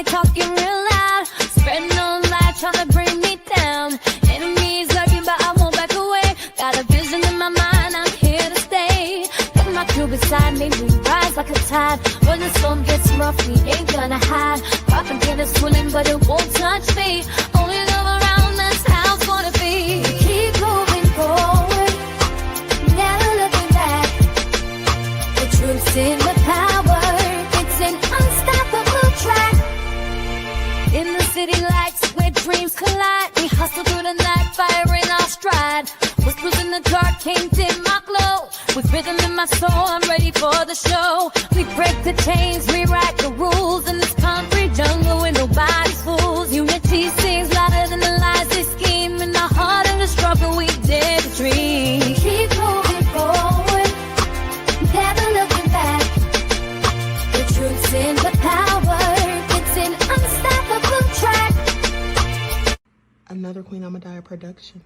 talking real loud, spreading no light, trying to bring me down. Enemies lurking, but I won't back away. Got a vision in my mind, I'm here to stay. Got my crew beside me, we rise like a tide. When the storm gets rough, we ain't gonna hide. Propaganda swirling, but it won't touch me. Only love around us, how it's gonna be. Keep moving forward, never looking back. The truth's in the power, it's an unstoppable track. In the city lights where dreams collide, we hustle through the night, fire in our stride. Whispers in the dark can't dim my glow. With rhythm in my soul, I'm ready for the show. We break the chains, rewrite the rules. In this concrete jungle where nobody's fools. Unity sings louder than the lies they scheme. In the heart of the struggle, we dare to dream. Keep moving forward, never looking back. The truth's in the power, it's an unstoppable track. Another Queen Ahmadiyyah production.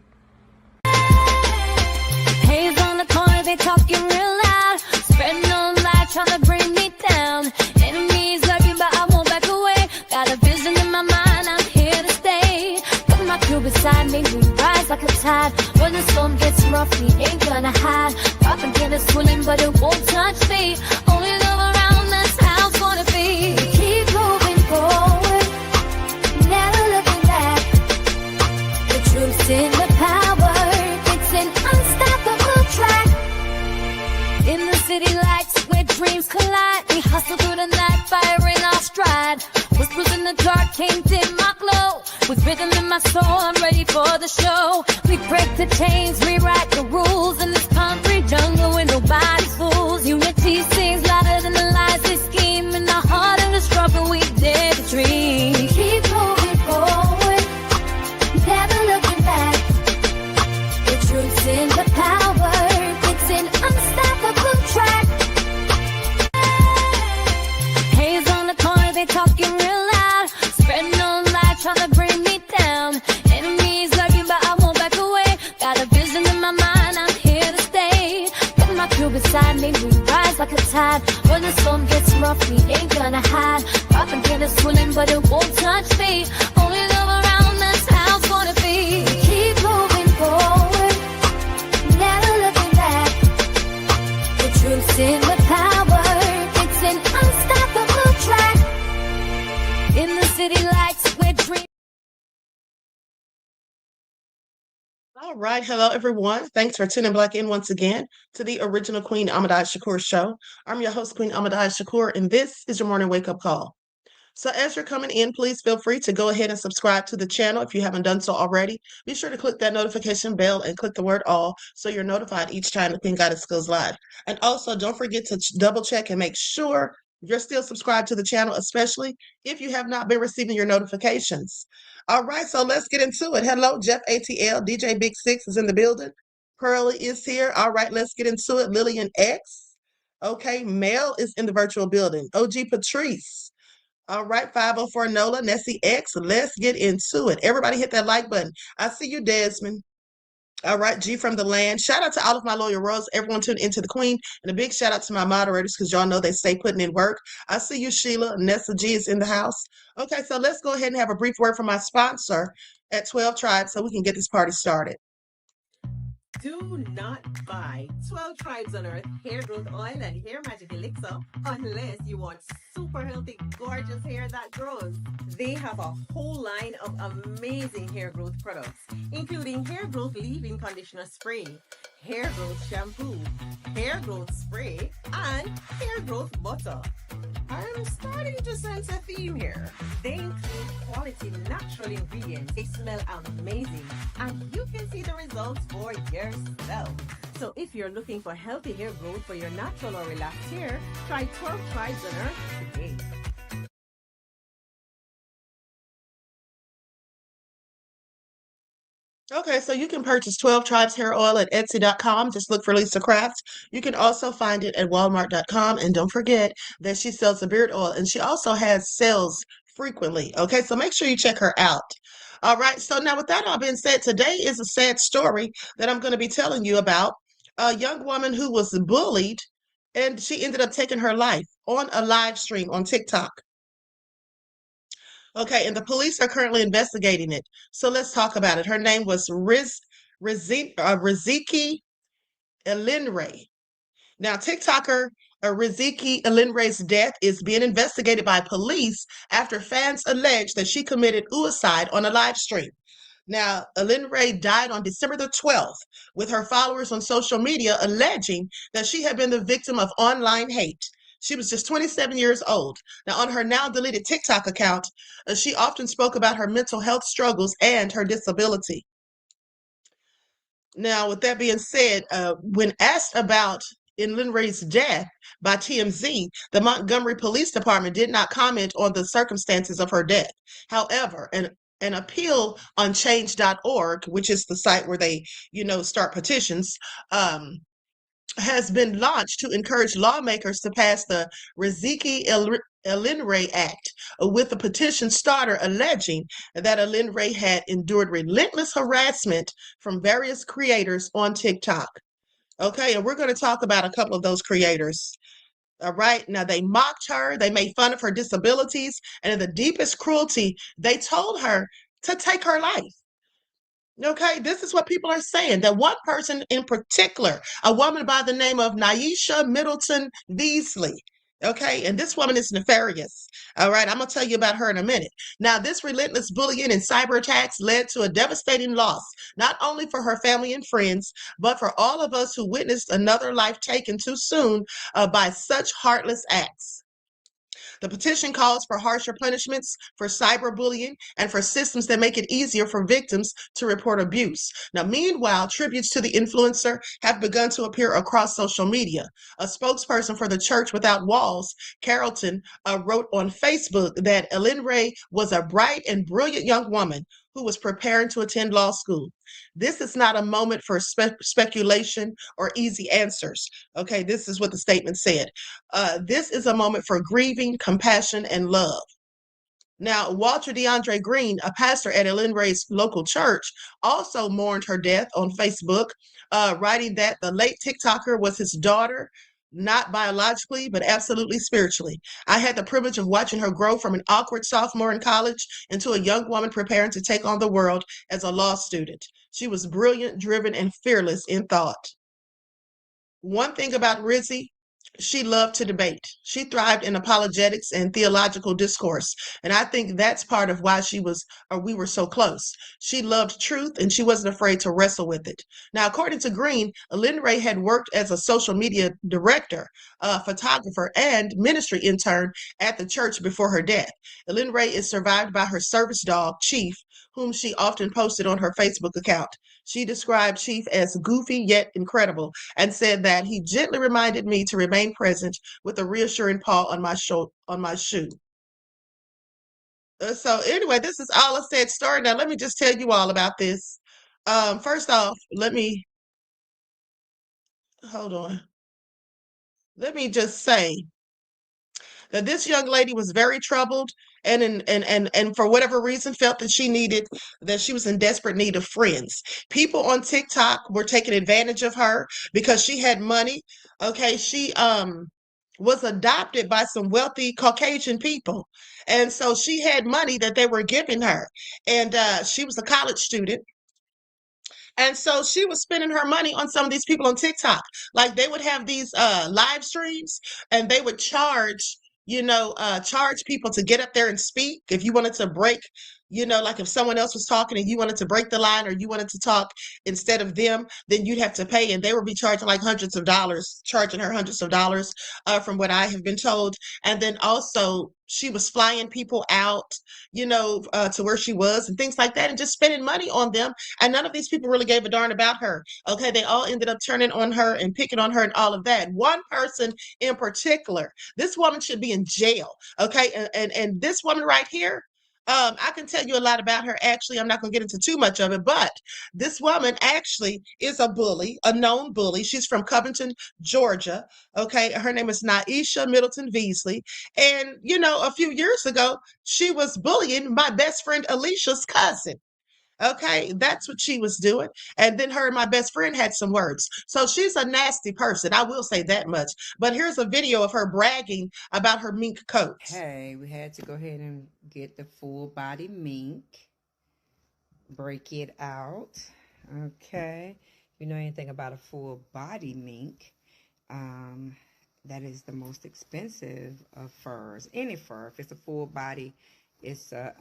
Haze on the corner, they talking real loud, spreading no light, trying to bring me down. Enemies lurking, but I won't back away. Got a vision in my mind, I'm here to stay. Got my crew beside me, we rise like a tide. When the storm gets rough, we ain't gonna hide. Propaganda swirling, but it won't touch me. Only love around us, how it's gonna be. Keep moving forward, never looking back. The truth's in the power, it's an unstoppable track. In the city lights where dreams collide, we hustle through the night, fire in our stride. Whispers in the dark can't dim my glow. With rhythm in my soul, I'm ready for the show. We break the chains, rewrite the rules. In this concrete jungle where nobody's fools. Unity sings louder than the lies they scheme. In the heart of the struggle, we dare to dream. Keep moving forward, never looking back. The truth's in the power, it's an unstoppable track. Haze on the corner, they talking real loud, spreading no light, trying to bring me down. Enemies lurking, but I won't back away. Got a vision in my mind, I'm here to stay. Got my crew beside me, we rise like a tide. When the storm gets rough, we ain't gonna hide. Propaganda swirling, but it won't touch me. Only love around us, how it's gonna be. Keep moving forward, never looking back. The truth's in the power, it's an unstoppable track. In the city lights where dreams. All right. Hello, everyone. Thanks for tuning back in once again to the original Queen Ahmadiyyah Shakur show. I'm your host, Queen Ahmadiyyah Shakur, and this is your morning wake-up call. So as you're coming in, please feel free to go ahead and subscribe to the channel if you haven't done so already. Be sure to click that notification bell and click the word all so you're notified each time the Queen Goddess goes live. And also, don't forget to double check and make sure you're still subscribed to the channel, especially if you have not been receiving your notifications. All right, so let's get into it. Hello, Jeff ATL, DJ Big Six is in the building. Pearly is here. All right, let's get into it. Lillian X. Okay, Mel is in the virtual building. OG Patrice. All right, 504 Nola, Nessie X. Let's get into it. Everybody hit that like button. I see you, Desmond. All right, G from the land. Shout out to all of my loyal royals, everyone tuned into the Queen, and a big shout out to my moderators because y'all know they stay putting in work. I see you, Sheila. Nessa G is in the house. Okay, so let's go ahead and have a brief word from my sponsor at 12 Tribes so we can get this party started. Do not buy 12 Tribes on Earth hair growth oil and hair magic elixir unless you want super healthy, gorgeous hair that grows. They have a whole line of amazing hair growth products, including hair growth leave-in conditioner spray, hair growth shampoo, hair growth spray, and hair growth butter. I'm starting to sense a theme here. They include quality natural ingredients. They smell amazing, and you can see the results for yourself. So if you're looking for healthy hair growth for your natural or relaxed hair, try 12 Tribes on Earth today. Okay, so you can purchase 12 Tribes hair oil at Etsy.com. Just look for Lisa Crafts. You can also find it at Walmart.com. And don't forget that she sells the beard oil, and she also has sales frequently. Okay, so make sure you check her out. All right, so now with that all being said, today is a sad story that I'm going to be telling you about. A young woman who was bullied, and she ended up taking her life on a live stream on TikTok. Okay, and the police are currently investigating it. So let's talk about it. Her name was Riziki ILenre. Now, TikToker Rizi ILenre's death is being investigated by police after fans allege that she committed suicide on a live stream. Now, ILenre died on December the 12th, with her followers on social media alleging that she had been the victim of online hate. She was just 27 years old. Now, on her now deleted TikTok account, she often spoke about her mental health struggles and her disability. Now, with that being said, when asked about ILenre's death by TMZ, the Montgomery Police Department did not comment on the circumstances of her death. However, an appeal on change.org, which is the site where they, start petitions, has been launched to encourage lawmakers to pass the Rizi ILenre Act, with the petition starter alleging that ILenre had endured relentless harassment from various creators on TikTok. Okay, and we're going to talk about a couple of those creators. All right, now they mocked her, they made fun of her disabilities, and in the deepest cruelty, they told her to take her life. Okay, this is what people are saying. That one person in particular, a woman by the name of Naisha Middleton Beasley. Okay, and this woman is nefarious. All right, I'm going to tell you about her in a minute. Now, this relentless bullying and cyber attacks led to a devastating loss, not only for her family and friends, but for all of us who witnessed another life taken too soon by such heartless acts. The petition calls for harsher punishments for cyberbullying and for systems that make it easier for victims to report abuse. Now, meanwhile, tributes to the influencer have begun to appear across social media. A spokesperson for the Church Without Walls, Carrollton, wrote on Facebook that ILenre was a bright and brilliant young woman who was preparing to attend law school. This is not a moment for speculation or easy answers. Okay, this is what the statement said. This is a moment for grieving, compassion, and love. Now, Walter DeAndre Green, a pastor at ILenre's local church, also mourned her death on Facebook, writing that the late TikToker was his daughter, not biologically, but absolutely spiritually. I had the privilege of watching her grow from an awkward sophomore in college into a young woman preparing to take on the world as a law student. She was brilliant, driven, and fearless in thought. One thing about Rizi, she loved to debate. She thrived in apologetics and theological discourse. And I think that's part of why we were so close. She loved truth and she wasn't afraid to wrestle with it. Now, according to Green, ILenre had worked as a social media director, photographer, and ministry intern at the church before her death. ILenre is survived by her service dog, Chief, whom she often posted on her Facebook account. She described Chief as goofy yet incredible and said that he gently reminded me to remain present with a reassuring paw on my shoe. So anyway, this is all a sad story. Now let me just tell you all about this. First off, hold on. Let me just say that this young lady was very troubled and for whatever reason felt that she was in desperate need of friends. People on TikTok were taking advantage of her because she had money. Okay, she was adopted by some wealthy Caucasian people. And so she had money that they were giving her. And she was a college student. And so she was spending her money on some of these people on TikTok. Like they would have these live streams and they would charge people to get up there and speak. If you wanted to break, like if someone else was talking and you wanted to break the line or you wanted to talk instead of them, then you'd have to pay. And they would be charging like charging her hundreds of dollars, from what I have been told. And then also she was flying people out, to where she was and things like that and just spending money on them. And none of these people really gave a darn about her. Okay. They all ended up turning on her and picking on her and all of that. One person in particular, this woman should be in jail. Okay. And this woman right here, I can tell you a lot about her. Actually, I'm not going to get into too much of it, but this woman actually is a bully, a known bully. She's from Covington, Georgia. Okay. Her name is Naisha Middleton Beasley. And, a few years ago, she was bullying my best friend Alicia's cousin. Okay, that's what she was doing. And then her and my best friend had some words. So she's a nasty person. I will say that much. But here's a video of her bragging about her mink coats. Okay, we had to go ahead and get the full body mink, break it out. Okay, if you know anything about a full body mink, um, that is the most expensive of furs. Any fur, if it's a full body, it's a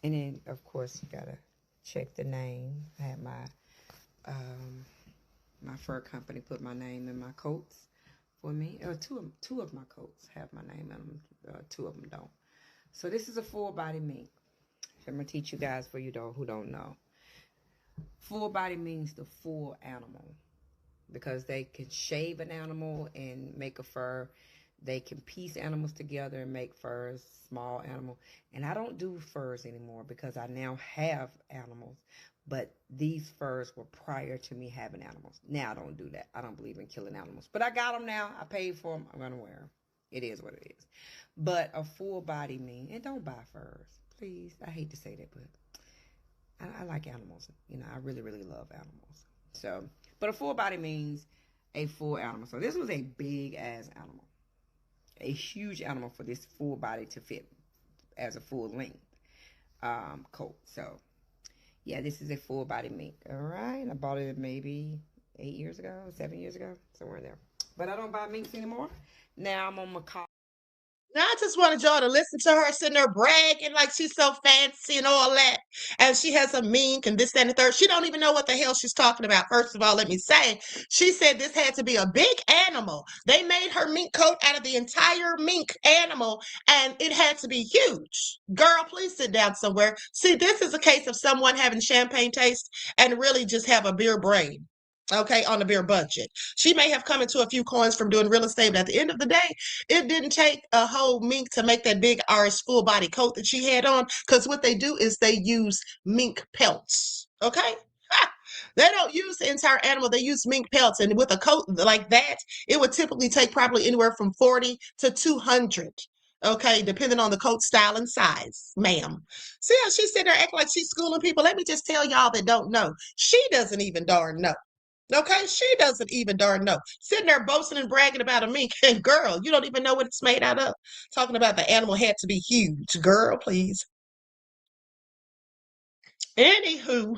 and then of course you gotta check the name. I had um my fur company put my name in my coats for me. Or two of my coats have my name in them. Two of them don't. So this is a full body mink. I'm gonna teach you guys for you who don't know. Full body means the full animal, because they can shave an animal and make a fur. They can piece animals together and make furs, small animal. And I don't do furs anymore because I now have animals. But these furs were prior to me having animals. Now I don't do that. I don't believe in killing animals. But I got them now. I paid for them. I'm going to wear them. It is what it is. But a full body mean, and don't buy furs, please. I hate to say that, but I like animals. You know, I really, really love animals. So, but a full body means a full animal. So this was a big ass animal. A huge animal for this full body to fit as a full length coat. So yeah, this is a full body mink. All right, I bought it maybe 8 years ago, 7 years ago, somewhere in there. But I don't buy minks anymore. Now I'm on macaw. Now, I just wanted y'all to listen to her sitting there bragging like she's so fancy and all that. And she has a mink and this, that, and the third. She don't even know what the hell she's talking about. First of all, let me say, she said this had to be a big animal. They made her mink coat out of the entire mink animal, and it had to be huge. Girl, please sit down somewhere. See, this is a case of someone having champagne taste and really just have a beer brain. Okay, on a beer budget. She may have come into a few coins from doing real estate, but at the end of the day, it didn't take a whole mink to make that big Irish full body coat that she had on, because what they do is they use mink pelts. Okay? They don't use the entire animal, they use mink pelts. And with a coat like that, it would typically take probably anywhere from 40 to 200. Okay, depending on the coat style and size, ma'am. See how she's sitting there acting like she's schooling people? Let me just tell y'all that don't know. She doesn't even darn know. Okay, she doesn't even darn know. Sitting there boasting and bragging about a mink. And girl, you don't even know what it's made out of. Talking about the animal had to be huge. Girl, please. Anywho,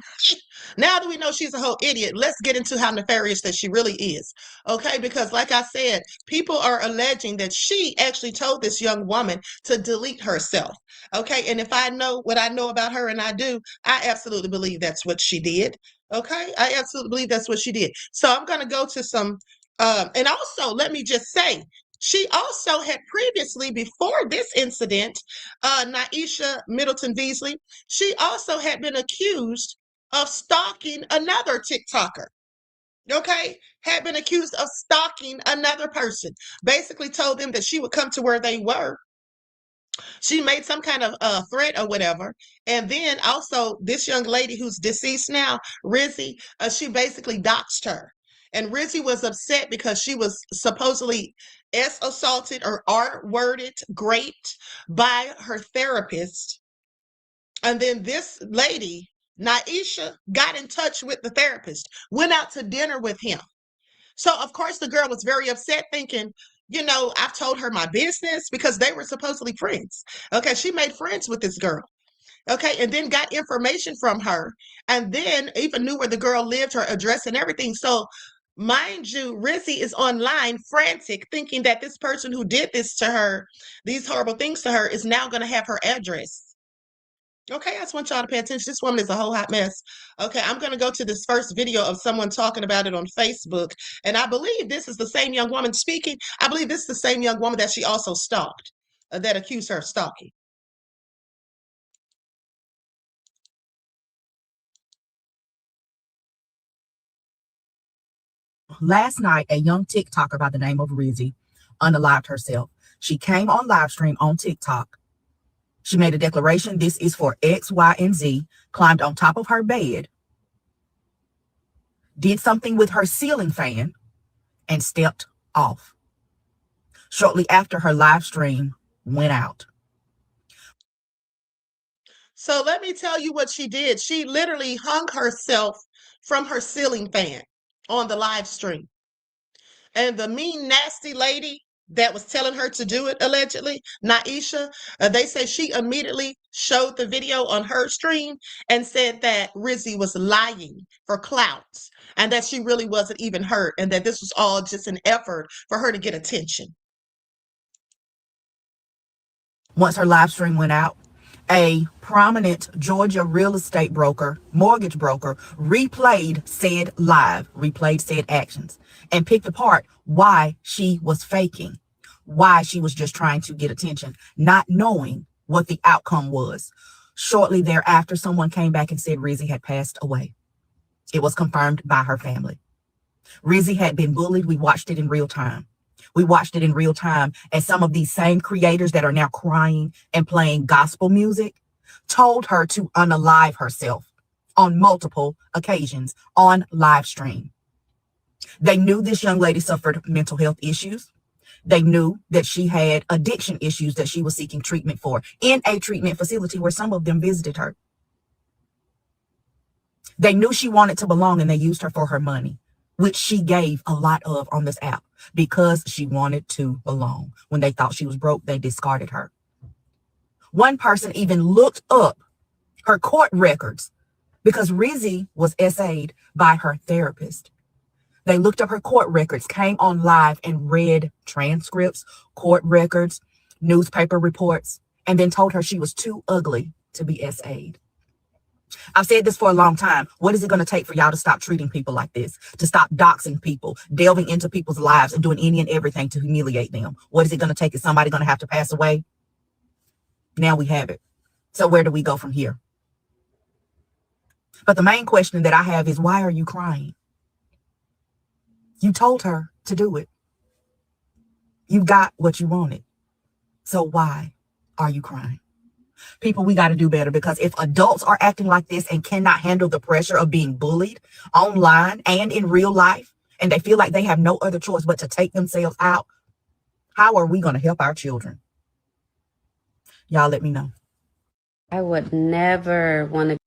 now that we know she's a whole idiot, let's get into how nefarious that she really is. Okay, because like I said, people are alleging that she actually told this young woman to delete herself. Okay, and if I know what I know about her, and I do, I absolutely believe that's what she did. Okay, I absolutely believe that's what she did. So I'm going to go to some, and also let me just say, she also had previously, before this incident, Naisha Middleton Beasley, she also had been accused of stalking another TikToker. Okay, had been accused of stalking another person. Basically, told them that she would come to where they were. She made some kind of threat or whatever. And then also, this young lady who's deceased now, Rizi, she basically doxed her. And Rizi was upset because she was supposedly S assaulted or R worded raped by her therapist. And then this lady, Naisha, got in touch with the therapist, went out to dinner with him. So, of course, the girl was very upset, thinking, I've told her my business, because they were supposedly friends. Okay, she made friends with this girl. Okay, and then got information from her, and then even knew where the girl lived, her address, and everything. So, mind you, Rizzy is online frantic, thinking that this person who did this to her, these horrible things to her, is now going to have her address. Okay, I just want y'all to pay attention. This woman is a whole hot mess. Okay, I'm going to go to this first video of someone talking about it on Facebook. And I believe this is the same young woman speaking. I believe this is the same young woman that she also stalked, that accused her of stalking. Last night, a young TikToker by the name of Rizi unalived herself. She came on live stream on TikTok. She made a declaration, this is for X, Y, and Z, climbed on top of her bed, did something with her ceiling fan, and stepped off. Shortly after, her live stream went out. So let me tell you what she did. She literally hung herself from her ceiling fan on the live stream. And the mean, nasty lady that was telling her to do it, allegedly, Naisha, they say she immediately showed the video on her stream and said that Rizi was lying for clout and that she really wasn't even hurt and that this was all just an effort for her to get attention. Once her live stream went out, a prominent Georgia real estate broker, mortgage broker, replayed said actions, and picked apart why she was faking, why she was just trying to get attention, not knowing what the outcome was. Shortly thereafter, someone came back and said Rizi had passed away. It was confirmed by her family. Rizi had been bullied. We watched it in real time. We watched it in real time as some of these same creators that are now crying and playing gospel music told her to unalive herself on multiple occasions on live stream. They knew this young lady suffered mental health issues. They knew that she had addiction issues that she was seeking treatment for in a treatment facility where some of them visited her. They knew she wanted to belong and they used her for her money, which she gave a lot of on this app because she wanted to belong. When they thought she was broke, they discarded her. One person even looked up her court records because Rizi was SA'd by her therapist. They looked up her court records, came on live and read transcripts, court records, newspaper reports, and then told her she was too ugly to be SA'd. I've said this for a long time. What is it going to take for y'all to stop treating people like this? To stop doxing people, delving into people's lives and doing any and everything to humiliate them? What is it going to take? Is somebody going to have to pass away? Now we have it. So where do we go from here? But the main question that I have is, why are you crying? You told her to do it. You got what you wanted. So why are you crying? People, we got to do better, because if adults are acting like this and cannot handle the pressure of being bullied online and in real life, and they feel like they have no other choice but to take themselves out, how are we going to help our children? Y'all let me know. I would never want to.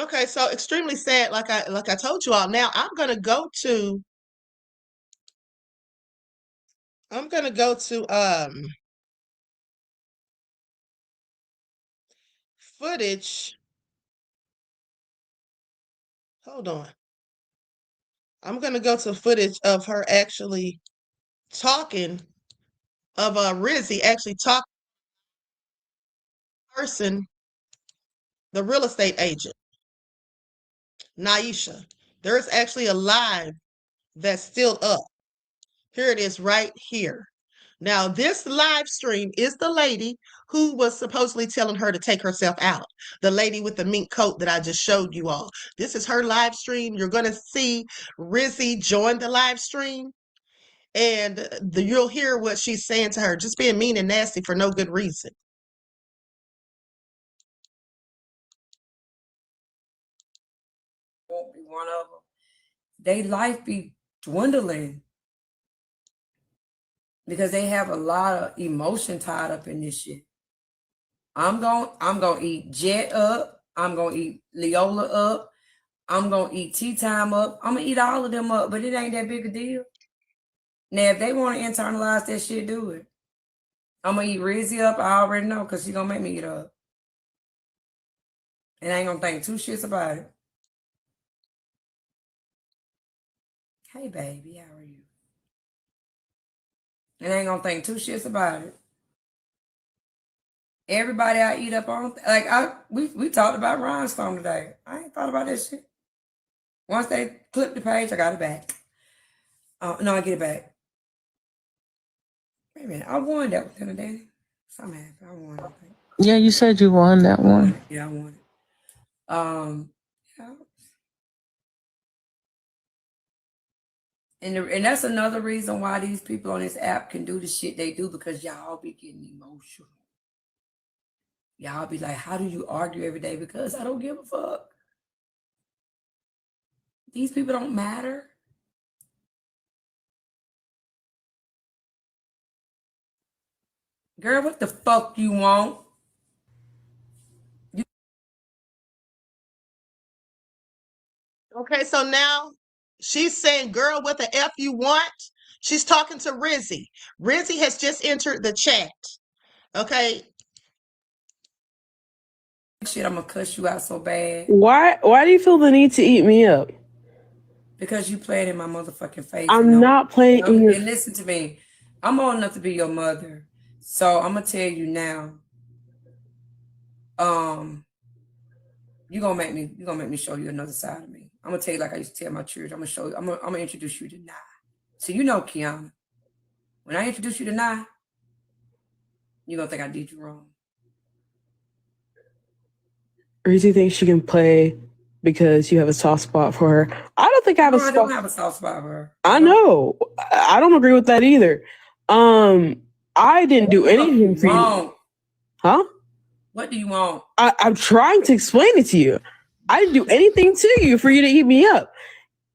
Okay, so extremely sad. Like I told you all. Now I'm gonna go to footage. Hold on. I'm gonna go to footage of her actually talking, of Rizi actually talking to the person, the real estate agent, Naisha. There's actually a live that's still up. Here it is right here. Now, this live stream is the lady who was supposedly telling her to take herself out. The lady with the mink coat that I just showed you all. This is her live stream. You're going to see Rizi join the live stream, and you'll hear what she's saying to her, just being mean and nasty for no good reason. Won't be one of them. They life be dwindling because they have a lot of emotion tied up in this shit. I'm gonna eat Jet up. I'm gonna eat Leola up. I'm gonna eat Tea Time up. I'm gonna eat all of them up, but it ain't that big a deal. Now, if they want to internalize that shit, do it. I'm gonna eat Rizi up. I already know, because she's gonna make me eat up. And I ain't gonna think two shits about it. Hey baby, how are you? And I ain't gonna think two shits about it. Everybody I eat up on, like we talked about Rhinestone today. I ain't thought about that shit. Once they clip the page, I got it back. No, I get it back. Wait a minute, I won that one, Danny. So I'm happy. I won it. Yeah, you said you won that one. Yeah, I won it. Yeah. And that's another reason why these people on this app can do the shit they do, because y'all be getting emotional. Y'all be like, how do you argue every day? Because I don't give a fuck. These people don't matter. Girl, what the fuck you want? Okay, so now she's saying, girl, what the F you want? She's talking to Rizi. Rizi has just entered the chat. Okay. Shit, I'm gonna cuss you out so bad. Why do you feel the need to eat me up? Because you playing in my motherfucking face. I'm not playing in your... And listen to me. I'm old enough to be your mother. So I'm gonna tell you now. You're gonna make me show you another side of me. I'm gonna tell you like I used to tell my children. I'm gonna show you, I'm gonna introduce you to Nye. So you know, Kiana, when I introduce you to Nye, you're gonna think I did you wrong. Rizi thinks she can play because you have a soft spot for her. I don't think I have I don't have a soft spot for her. I know. I don't agree with that either. I didn't do anything for you. Huh? What do you want? I'm trying to explain it to you. I didn't do anything to you for you to eat me up.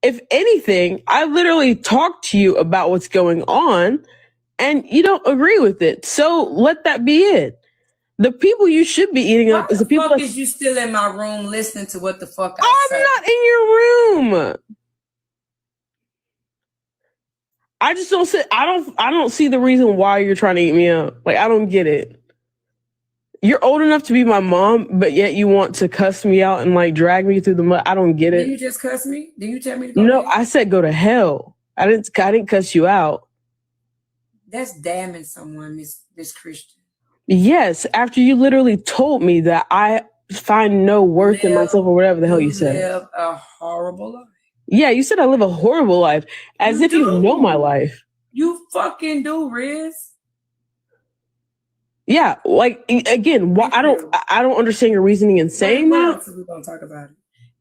If anything, I literally talked to you about what's going on and you don't agree with it. So let that be it. The people you should be eating up is the people. Why the fuck is you still in my room listening to what the fuck I say? I'm not in your room. I just don't see. I don't see the reason why you're trying to eat me up. Like, I don't get it. You're old enough to be my mom, but yet you want to cuss me out and like drag me through the mud. I don't get it. Did you just cuss me? Did you tell me to go? No, I said go to hell. I didn't cuss you out. That's damning someone, Miss Christian. Yes, after you literally told me that I find no worth in myself or whatever the hell you said. Live a horrible life. Yeah, you said I live a horrible life, as if you know my life. You fucking do, Riz. Yeah, like again, why I don't understand your reasoning in saying that. We're gonna talk about it.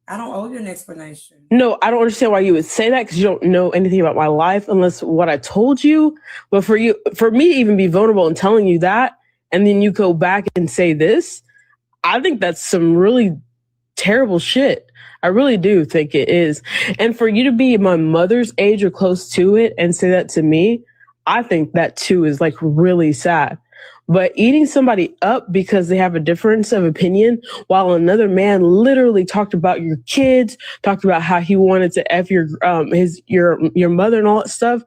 I don't owe you an explanation. No, I don't understand why you would say that because you don't know anything about my life unless what I told you. But for me to even be vulnerable and telling you that, and then you go back and say this, I think that's some really terrible shit. I really do think it is. And for you to be my mother's age or close to it and say that to me, I think that too is like really sad. But eating somebody up because they have a difference of opinion while another man literally talked about your kids, talked about how he wanted to F your mother and all that stuff.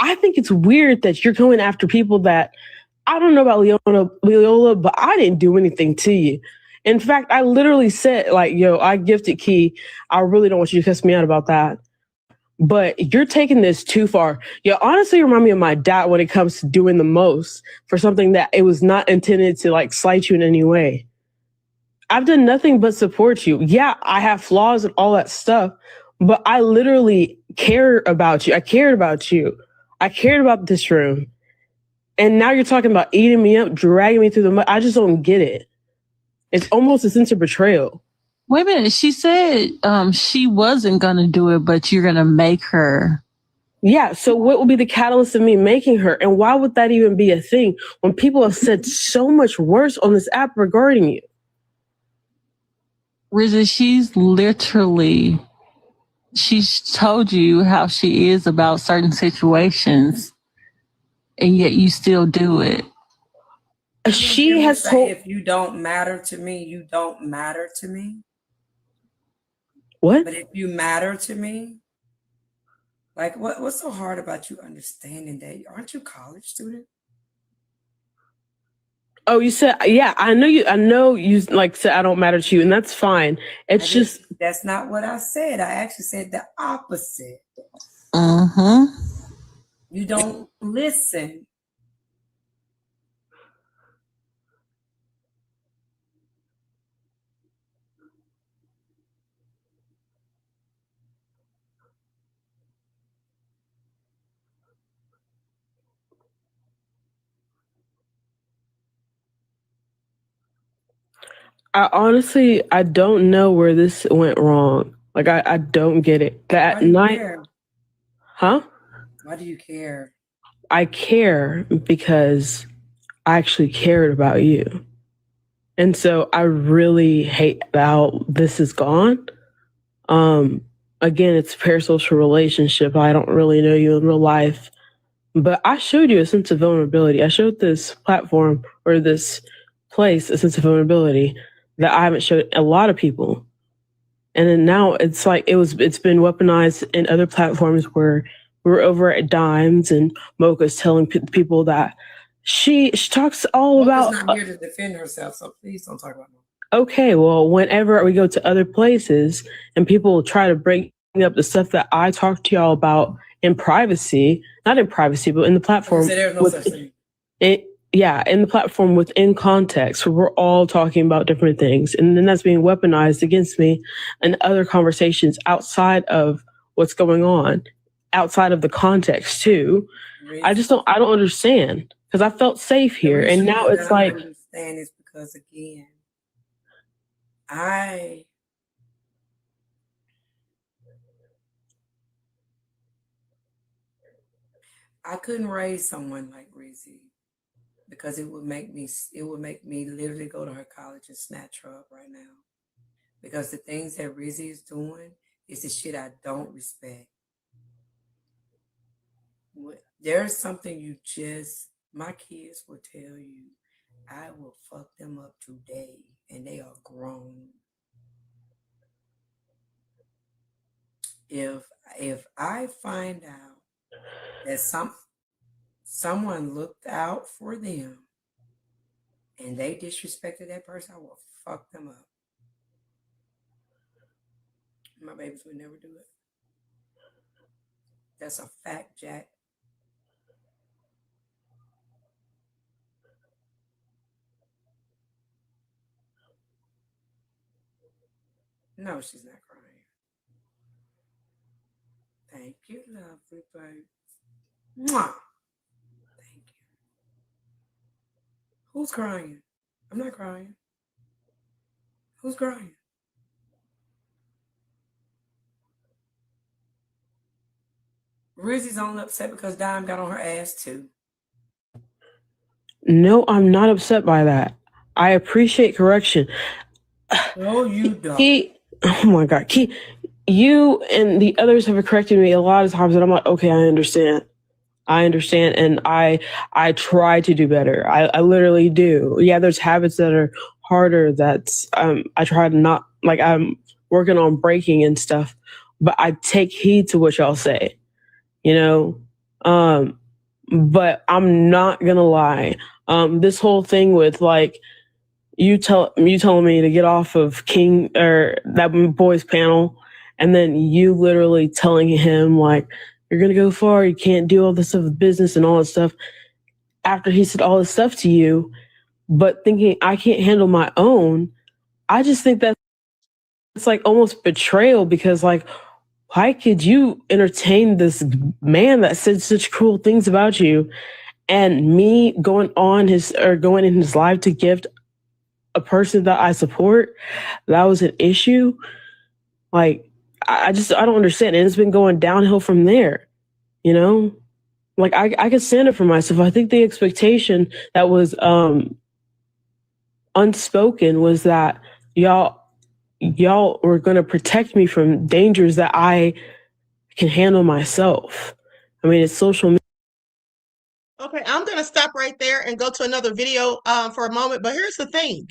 I think it's weird that you're going after people that I don't know about Leola, but I didn't do anything to you. In fact, I literally said, like, yo, I gifted Key. I really don't want you to cuss me out about that. But you're taking this too far. You honestly remind me of my dad when it comes to doing the most for something that it was not intended to like slight you in any way. I've done nothing but support you. Yeah, I have flaws and all that stuff, but I literally care about you. I cared about you. I cared about this room. And now you're talking about eating me up, dragging me through the mud. I just don't get it. It's almost a sense of betrayal. Wait a minute. She said she wasn't going to do it, but you're going to make her. Yeah. So what would be the catalyst of me making her? And why would that even be a thing when people have said so much worse on this app regarding you? Rizi, she's told you how she is about certain situations, and yet you still do it. She has told... If you don't matter to me, you don't matter to me. What? But if you matter to me, like what's so hard about you understanding that? Aren't you a college student? Oh, you said, yeah, I know you like said I don't matter to you, and that's fine. It's just that's not what I said. I actually said the opposite. You don't listen. I don't know where this went wrong. Like, I don't get it. That night, huh? Why do you care? I care because I actually cared about you. And so I really hate how this is gone. Again, it's a parasocial relationship. I don't really know you in real life, But I showed you a sense of vulnerability. I showed this platform or this place a sense of vulnerability that I haven't showed a lot of people. And then now it's like it's been weaponized in other platforms where we're over at Dimes and Mocha's telling people that she talks all Mocha's about. not here to defend herself, so please don't talk about Mocha. Okay, well, whenever we go to other places and people try to bring up the stuff that I talk to y'all about in privacy, not in privacy, but in the platform. There's no such thing. In the platform within context, where we're all talking about different things. And then that's being weaponized against me and other conversations outside of what's going on, outside of the context too. Really? I don't understand, because I felt safe here. And now it's like. I understand is because, again, I couldn't raise someone like Rizi because it would make me literally go to her college and snatch her up right now. Because the things that Rizi is doing is the shit I don't respect. There's something my kids will tell you, I will fuck them up today, and they are grown. If I find out that someone looked out for them and they disrespected that person, I will fuck them up. My babies would never do it. That's a fact, Jack. No, she's not crying. Thank you, lovely babe. Mwah. Thank you. Who's crying? I'm not crying. Who's crying? Rizzy's only upset because Dime got on her ass too. No, I'm not upset by that. I appreciate correction. No, you don't. Oh my God. You and the others have corrected me a lot of times, and I'm like, okay, I understand, and I try to do better. I literally do. Yeah, there's habits that are harder. That's I try to not, like, I'm working on breaking and stuff, but I take heed to what y'all say, you know. But I'm not gonna lie. This whole thing with, like, you telling me to get off of King or that boy's panel, and then you literally telling him, like, you're gonna go far, you can't do all this stuff with business and all that stuff, after he said all this stuff to you, but thinking I can't handle my own. I just think that it's like almost betrayal, because, like, why could you entertain this man that said such cruel things about you, and me going in his live to gift a person that I support? That was an issue. Like, I don't understand. And it's been going downhill from there, you know? Like, I could stand up for myself. I think the expectation that was unspoken was that y'all were going to protect me from dangers that I can handle myself. I mean, it's social media. Okay, I'm going to stop right there and go to another video for a moment. But here's the thing.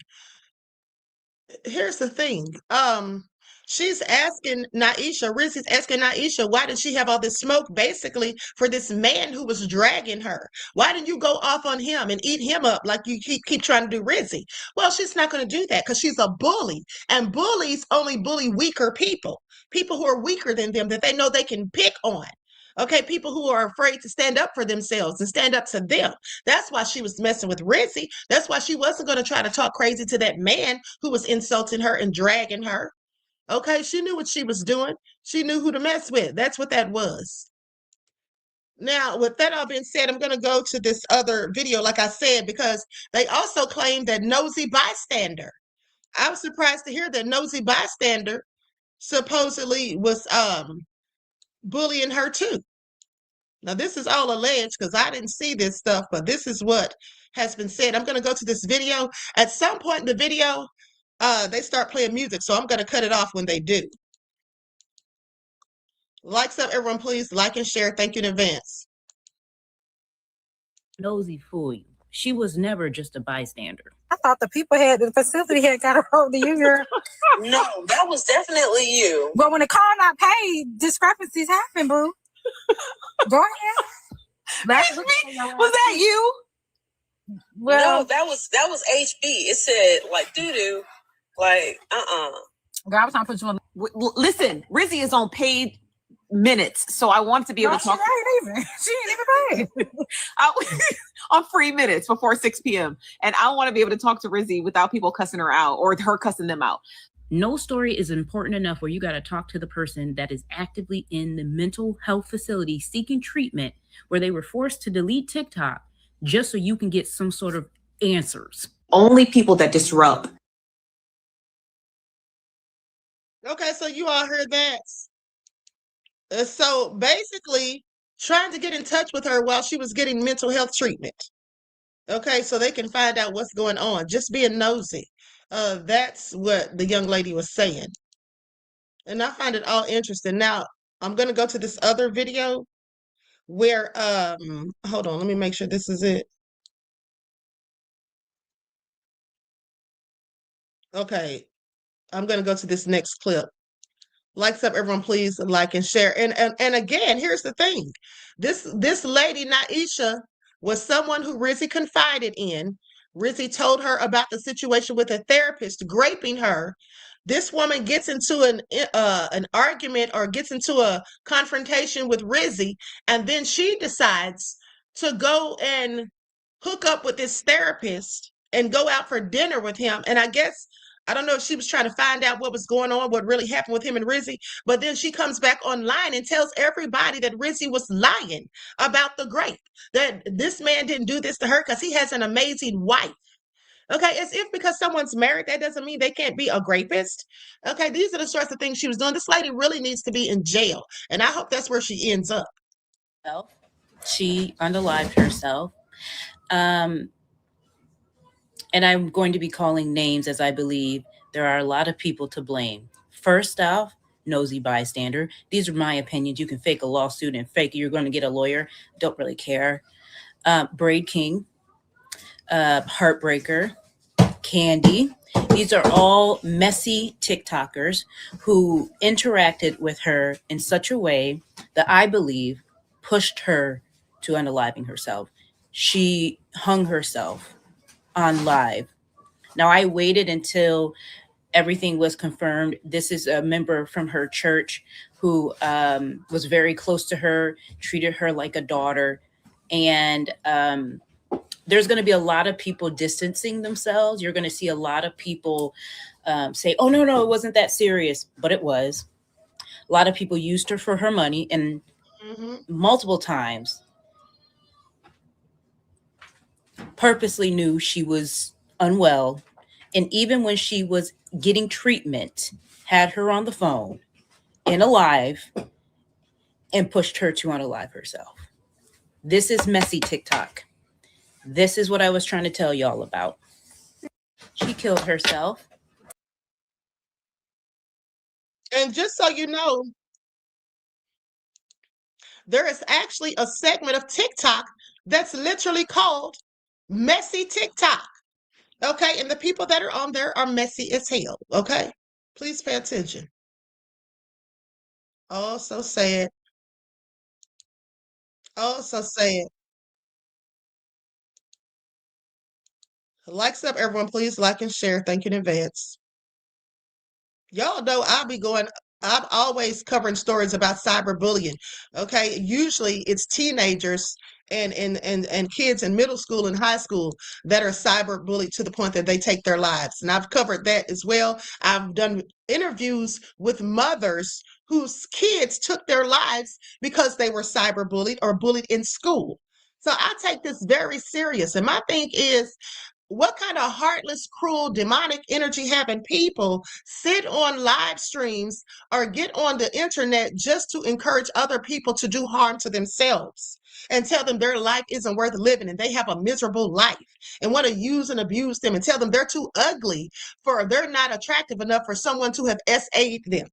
She's asking Rizzy's asking Naisha, why did she have all this smoke, basically, for this man who was dragging her? Why didn't you go off on him and eat him up like you keep trying to do Rizzy? Well, she's not going to do that because she's a bully, and bullies only bully weaker people who are weaker than them, that they know they can pick on. Okay, people who are afraid to stand up for themselves and stand up to them. That's why she was messing with Rizzy. That's why she wasn't going to try to talk crazy to that man who was insulting her and dragging her. Okay, she knew what she was doing. She knew who to mess with. That's what that was. Now, with that all being said, I'm going to go to this other video, like I said, because they also claim that nosy bystander. I was surprised to hear that nosy bystander supposedly was bullying her too. Now, this is all alleged because I didn't see this stuff, but this is what has been said. I'm going to go to this video. At some point in the video, they start playing music, so I'm going to cut it off when they do. Likes up, everyone, please. Like and share. Thank you in advance. nosy fool you. She was never just a bystander. I thought the people the facility had got a hold of you, girl. No, that was definitely you. But when the car not paid, discrepancies happen, boo. Go ahead. Was that you? Well, No, that was HB. It said like doo-doo. Like, girl, I was trying to put you on. Listen, Rizi is on paid minutes, so I want to be able to talk. She ain't even paid. On free minutes before 6 p.m. And I want to be able to talk to Rizi without people cussing her out or her cussing them out. No story is important enough where you got to talk to the person that is actively in the mental health facility seeking treatment, where they were forced to delete TikTok just so you can get some sort of answers. Only people that disrupt. Okay, so you all heard that. So basically, trying to get in touch with her while she was getting mental health treatment. Okay, so they can find out what's going on. Just being nosy. That's what the young lady was saying. And I find it all interesting. Now, I'm going to go to this other video where, hold on, let me make sure this is it. Okay, I'm going to go to this next clip. Likes up, everyone, please like and share. And again, here's the thing. This lady, Naisha, was someone who Rizi confided in. Rizi told her about the situation with a therapist graping her. This woman gets into an argument or gets into a confrontation with Rizi, and then she decides to go and hook up with this therapist and go out for dinner with him. And I don't know if she was trying to find out what was going on, what really happened with him and Rizi, but then she comes back online and tells everybody that Rizi was lying about the grape, that this man didn't do this to her because he has an amazing wife. Okay, as if because someone's married, that doesn't mean they can't be a rapist. Okay, these are the sorts of things she was doing. This lady really needs to be in jail, and I hope that's where she ends up. She unalived herself. And I'm going to be calling names, as I believe there are a lot of people to blame. First off, nosy bystander. These are my opinions. You can fake a lawsuit and fake you're going to get a lawyer. Don't really care. Braid King, Heartbreaker, Candy. These are all messy TikTokers who interacted with her in such a way that I believe pushed her to unaliving herself. She hung herself on live. Now, I waited until everything was confirmed. This is a member from her church who was very close to her, treated her like a daughter. And there's going to be a lot of people distancing themselves. You're going to see a lot of people say, oh, no, it wasn't that serious. But it was. A lot of people used her for her money, and multiple times purposely knew she was unwell, and even when she was getting treatment, had her on the phone in a live and pushed her to unalive herself. This is messy TikTok. This is what I was trying to tell y'all about. She killed herself. And just so you know, there is actually a segment of TikTok that's literally called Messy TikTok. Okay, and the people that are on there are messy as hell. Okay, please pay attention. Also sad. Also sad. Likes up, everyone. Please like and share. Thank you in advance. Y'all know I'm always covering stories about cyberbullying. Okay, usually it's teenagers and kids in middle school and high school that are cyberbullied to the point that they take their lives. And I've covered that as well. I've done interviews with mothers whose kids took their lives because they were cyberbullied or bullied in school. So I take this very serious. And my thing is, what kind of heartless, cruel, demonic energy having people sit on live streams or get on the internet just to encourage other people to do harm to themselves and tell them their life isn't worth living and they have a miserable life and want to use and abuse them and tell them they're too ugly they're not attractive enough for someone to have SA'd them?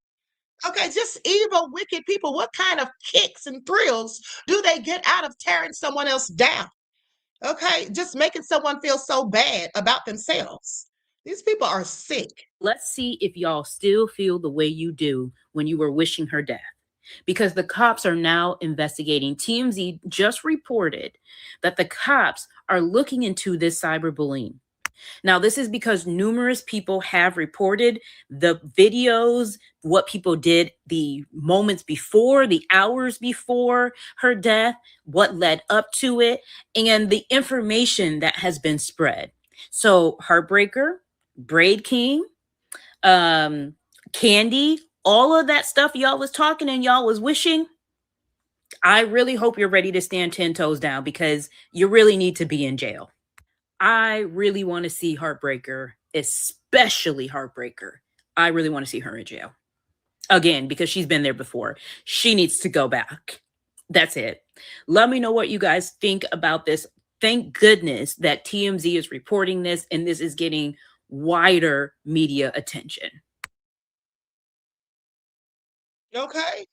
Okay, just evil, wicked people. What kind of kicks and thrills do they get out of tearing someone else down? Okay, just making someone feel so bad about themselves. These people are sick. Let's see if y'all still feel the way you do when you were wishing her death. Because the cops are now investigating. TMZ just reported that the cops are looking into this cyberbullying. Now, this is because numerous people have reported the videos, what people did the moments before, the hours before her death, what led up to it, and the information that has been spread. So Heartbreaker, Braid King, Candy, all of that stuff y'all was talking and y'all was wishing. I really hope you're ready to stand 10 toes down because you really need to be in jail. I really want to see Heartbreaker, especially Heartbreaker. I really want to see her in jail. Again, because she's been there before. She needs to go back. That's it. Let me know what you guys think about this. Thank goodness that TMZ is reporting this and this is getting wider media attention. Okay.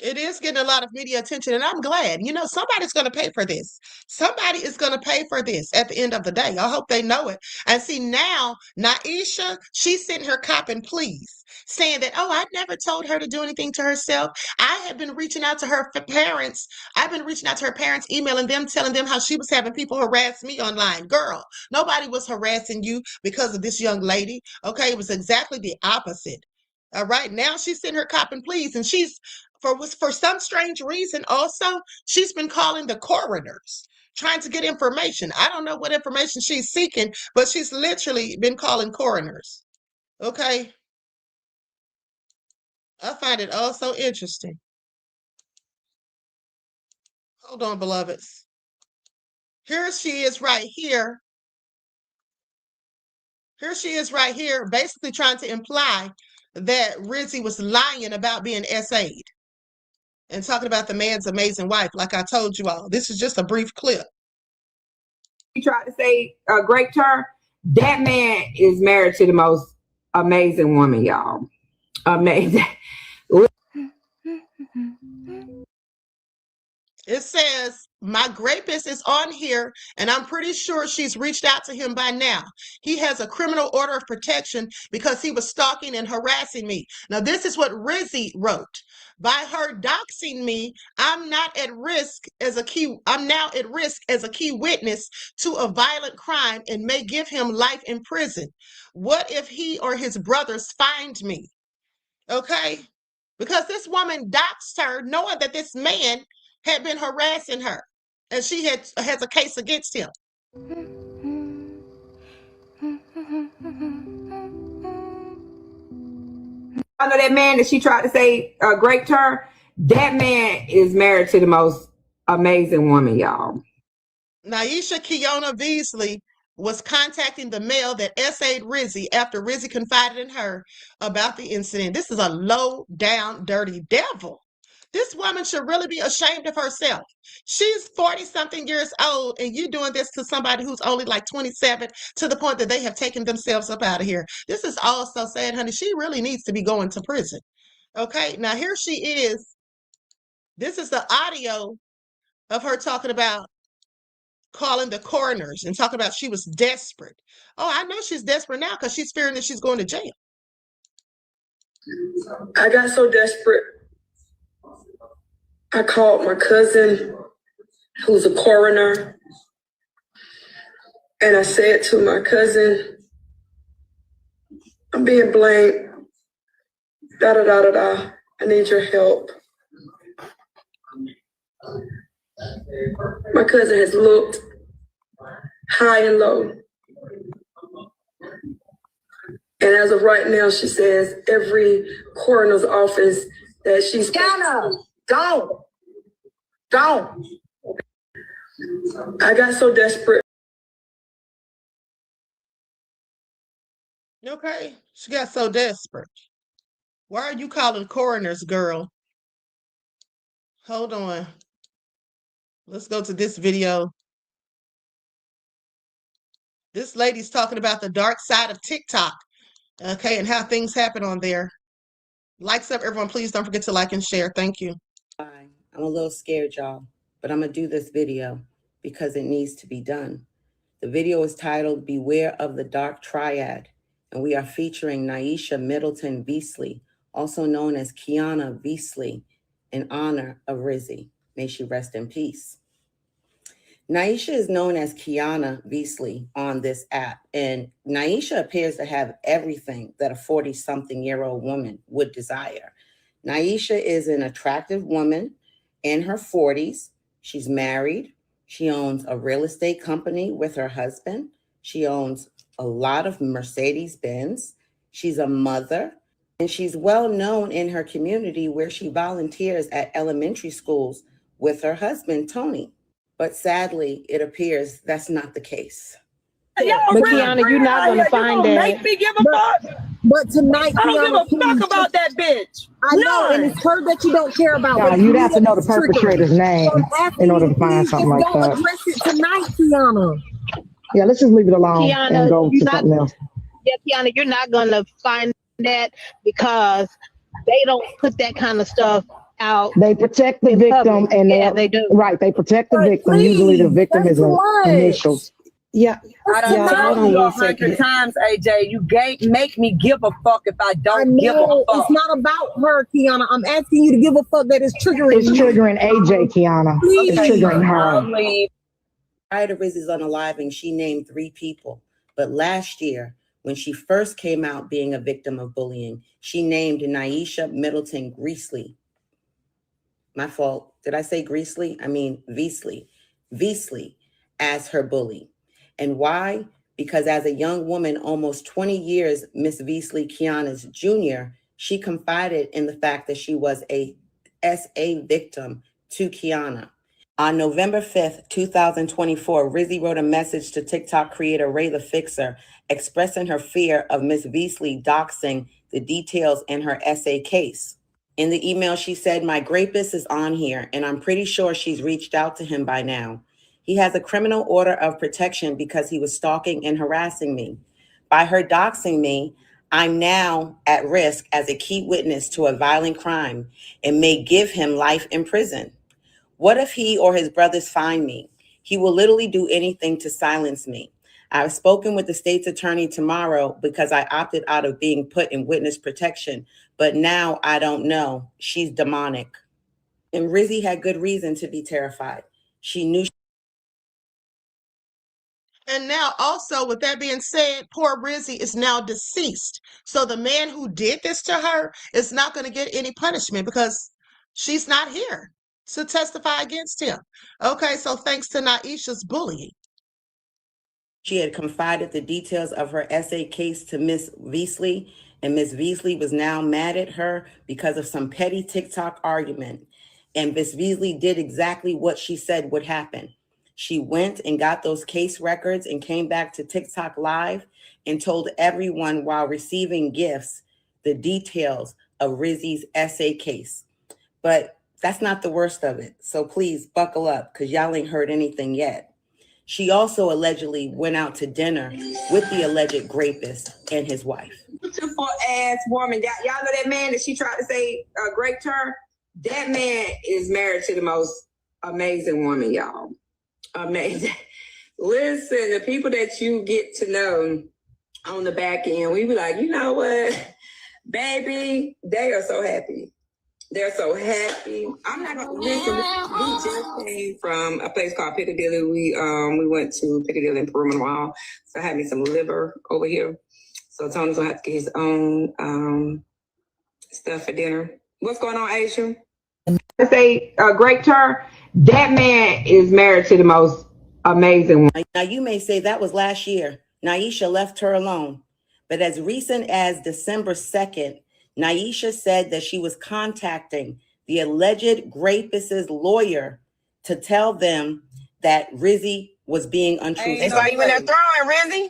It is getting a lot of media attention, and I'm glad. You know, somebody's going to pay for this. Somebody is going to pay for this at the end of the day. I hope they know it. And see, now, Naisha, she's sitting here copping pleas, saying that, oh, I never told her to do anything to herself. I have been reaching out to her parents. I've been reaching out to her parents, emailing them, telling them how she was having people harass me online. Girl, nobody was harassing you because of this young lady. Okay, it was exactly the opposite. All right, now she's sitting here copping pleas, and she's for some strange reason also she's been calling the coroners trying to get information. I don't know what information she's seeking, but she's literally been calling coroners. Okay, I find it all so interesting. Hold on, beloveds. Here she is right here. Here she is right here, basically trying to imply that Rizi was lying about being SA'd and talking about the man's amazing wife. Like I told you all, this is just a brief clip. He tried to say a great term. That man is married to the most amazing woman, y'all. Amazing. It says, my rapist is on here, and I'm pretty sure she's reached out to him by now. He has a criminal order of protection because he was stalking and harassing me. Now, this is what Rizi wrote. By her doxing me, I'm now at risk as a key witness to a violent crime and may give him life in prison. What if he or his brothers find me? Okay? Because this woman doxed her knowing that this man had been harassing her and she has a case against him. I know that man that she tried to say a great term. That man is married to the most amazing woman, y'all. Naisha Kiona Beasley was contacting the male that SA'd Rizi after Rizi confided in her about the incident. This is a low down dirty devil. This woman should really be ashamed of herself. She's 40-something years old, and you doing this to somebody who's only like 27, to the point that they have taken themselves up out of here. This is all so sad, honey. She really needs to be going to prison. Okay, now here she is. This is the audio of her talking about calling the coroners and talking about she was desperate. Oh, I know she's desperate now because she's fearing that she's going to jail. I got so desperate. I called my cousin, who's a coroner, and I said to my cousin, I'm being blamed. Da da da da da. I need your help. My cousin has looked high and low. And as of right now, she says every coroner's office that she's... Don't. I got so desperate. Okay, she got so desperate. Why are you calling coroners, girl? Hold on. Let's go to this video. This lady's talking about the dark side of TikTok, okay, and how things happen on there. Likes up, everyone. Please don't forget to like and share. Thank you. I'm a little scared, y'all, but I'm going to do this video. because it needs to be done. The video is titled Beware of the Dark Triad, and we are featuring Naisha Middleton Beasley, also known as Kiana Beasley, in honor of Rizi. May she rest in peace. Naisha is known as Kiana Beasley on this app, and Naisha appears to have everything that a 40-something-year-old woman would desire. Naisha is an attractive woman in her 40s. She's married. She owns a real estate company with her husband. She owns a lot of Mercedes-Benz. She's a mother, and she's well known in her community where she volunteers at elementary schools with her husband, Tony. But sadly, it appears that's not the case. But Kiana, you're not going to find that. Make me give a fuck. But tonight, I don't give a fuck about that bitch. I know, and it's her that you don't care about. Yeah, you'd have to know the perpetrator's name in order to find something like that. Don't address it tonight, Kiana. Yeah, let's just leave it alone Kiana, and go to something else. Yeah, Kiana, you're not going to find that because they don't put that kind of stuff out. They protect the victim, and they do. Right, they protect the victim. Usually, the victim is initials. Yeah, I done told you 100 times, AJ. You make me give a fuck if I don't give a fuck. It's not about her, Kiana. I'm asking you to give a fuck that is triggering. It's triggering AJ, Kiana. Please. It's triggering her. Prior to Rizi's unaliving, she named 3 people. But last year, when she first came out being a victim of bullying, she named Naisha Middleton Beasley. My fault. Did I say Beasley? I mean Beasley as her bully. And why? Because as a young woman, almost 20 years, Miss Beasley Kiana's junior, she confided in the fact that she was a SA victim to Kiana. On November 5th, 2024, Rizi wrote a message to TikTok creator Ray the Fixer, expressing her fear of Miss Beasley doxing the details in her SA case. In the email, she said, "My rapist is on here, and I'm pretty sure she's reached out to him by now. He has a criminal order of protection because he was stalking and harassing me. By her doxing me, I'm now at risk as a key witness to a violent crime and may give him life in prison. What if he or his brothers find me? He will literally do anything to silence me. I've spoken with the state's attorney tomorrow because I opted out of being put in witness protection, but now I don't know. She's demonic." And Rizi had good reason to be terrified. She knew. And now also, with that being said, poor Rizi is now deceased. So the man who did this to her is not going to get any punishment because she's not here to testify against him. Okay, so thanks to Naisha's bullying. She had confided the details of her SA case to Miss Beasley, and Miss Beasley was now mad at her because of some petty TikTok argument. And Miss Beasley did exactly what she said would happen. She went and got those case records and came back to TikTok Live and told everyone while receiving gifts the details of Rizi's SA case. But that's not the worst of it. So please buckle up because y'all ain't heard anything yet. She also allegedly went out to dinner with the alleged rapist and his wife. Beautiful ass woman. Y'all know that man that she tried to say raped her? That man is married to the most amazing woman, y'all. Amazing. Listen, the people that you get to know on the back end, we be like, you know what, baby, they are so happy. They're so happy. I'm not gonna listen. We just came from a place called Piccadilly. We went to Piccadilly in Peru. So I had me some liver over here. So Tony's gonna have to get his own stuff for dinner. What's going on, Aisha? I say great turn. That man is married to the most amazing one. Now you may say that was last year. Naisha left her alone. But as recent as December 2nd, Naisha said that she was contacting the alleged rapist's lawyer to tell them that Rizi was being untruthful. That's why you in there throwing, Rizi?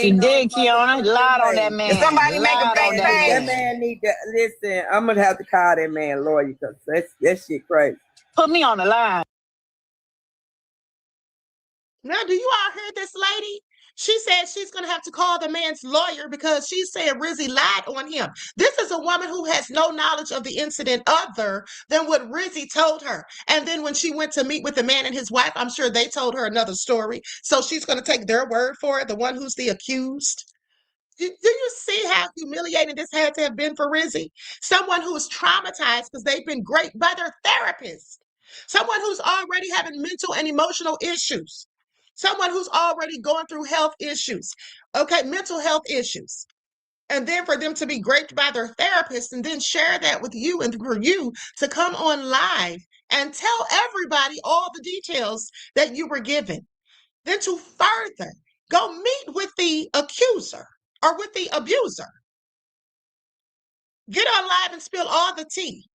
She did, Kiana. Lied on that man. Somebody make a fake page. That man need to listen. I'm gonna have to call that man lawyer because that shit crazy. Put me on the line. Now, do you all hear this lady? She said she's going to have to call the man's lawyer because she said Rizi lied on him. This is a woman who has no knowledge of the incident other than what Rizi told her. And then when she went to meet with the man and his wife, I'm sure they told her another story. So she's going to take their word for it, the one who's the accused. Do you see how humiliating this had to have been for Rizi? Someone who is traumatized because they've been great by their therapist. Someone who's already having mental and emotional issues. Someone who's already going through health issues. Okay, mental health issues. And then for them to be graped by their therapist and then share that with you and for you to come on live and tell everybody all the details that you were given. Then to further go meet with the accuser or with the abuser. Get on live and spill all the tea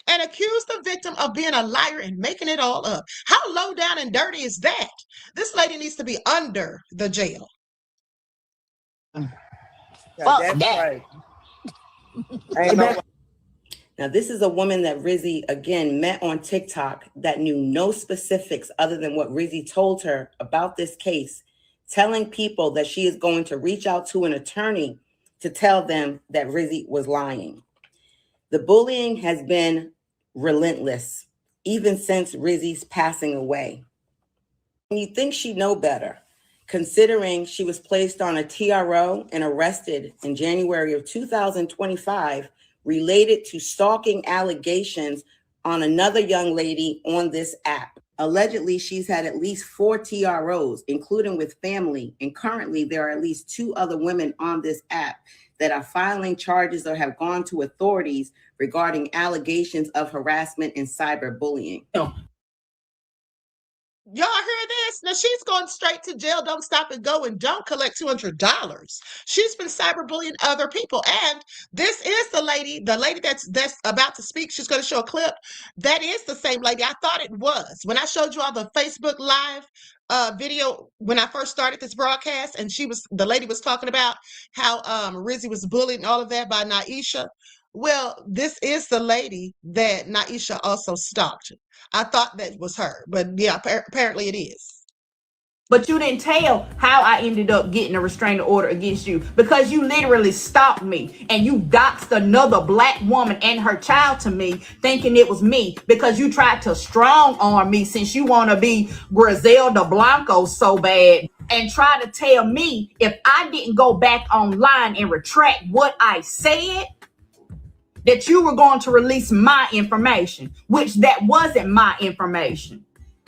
and accuse the victim of being a liar and making it all up. How low down and dirty is that? This lady needs to be under the jail. That's right. Now, this is a woman that Rizi, again, met on TikTok that knew no specifics other than what Rizi told her about this case, telling people that she is going to reach out to an attorney to tell them that Rizi was lying. The bullying has been relentless, even since Rizi's passing away. And you think she'd know better, considering she was placed on a TRO and arrested in January of 2025 related to stalking allegations on another young lady on this app. Allegedly, she's had at least 4 TROs, including with family, and currently there are at least 2 other women on this app that are filing charges or have gone to authorities regarding allegations of harassment and cyberbullying. Y'all hear this? Now she's going straight to jail. Don't stop and go and don't collect $200. She's been cyberbullying other people. And this is the lady that's about to speak. She's going to show a clip. That is the same lady. I thought it was. When I showed you all the Facebook Live video when I first started this broadcast, and the lady was talking about how Rizi was bullied and all of that by Naisha. Well, this is the lady that Naisha also stalked. I thought that was her, but yeah, apparently it is. But you didn't tell how I ended up getting a restraining order against you, because you literally stopped me and you doxed another black woman and her child to me, thinking it was me, because you tried to strong arm me since you want to be Griselda Blanco so bad, and try to tell me if I didn't go back online and retract what I said, that you were going to release my information, which that wasn't my information.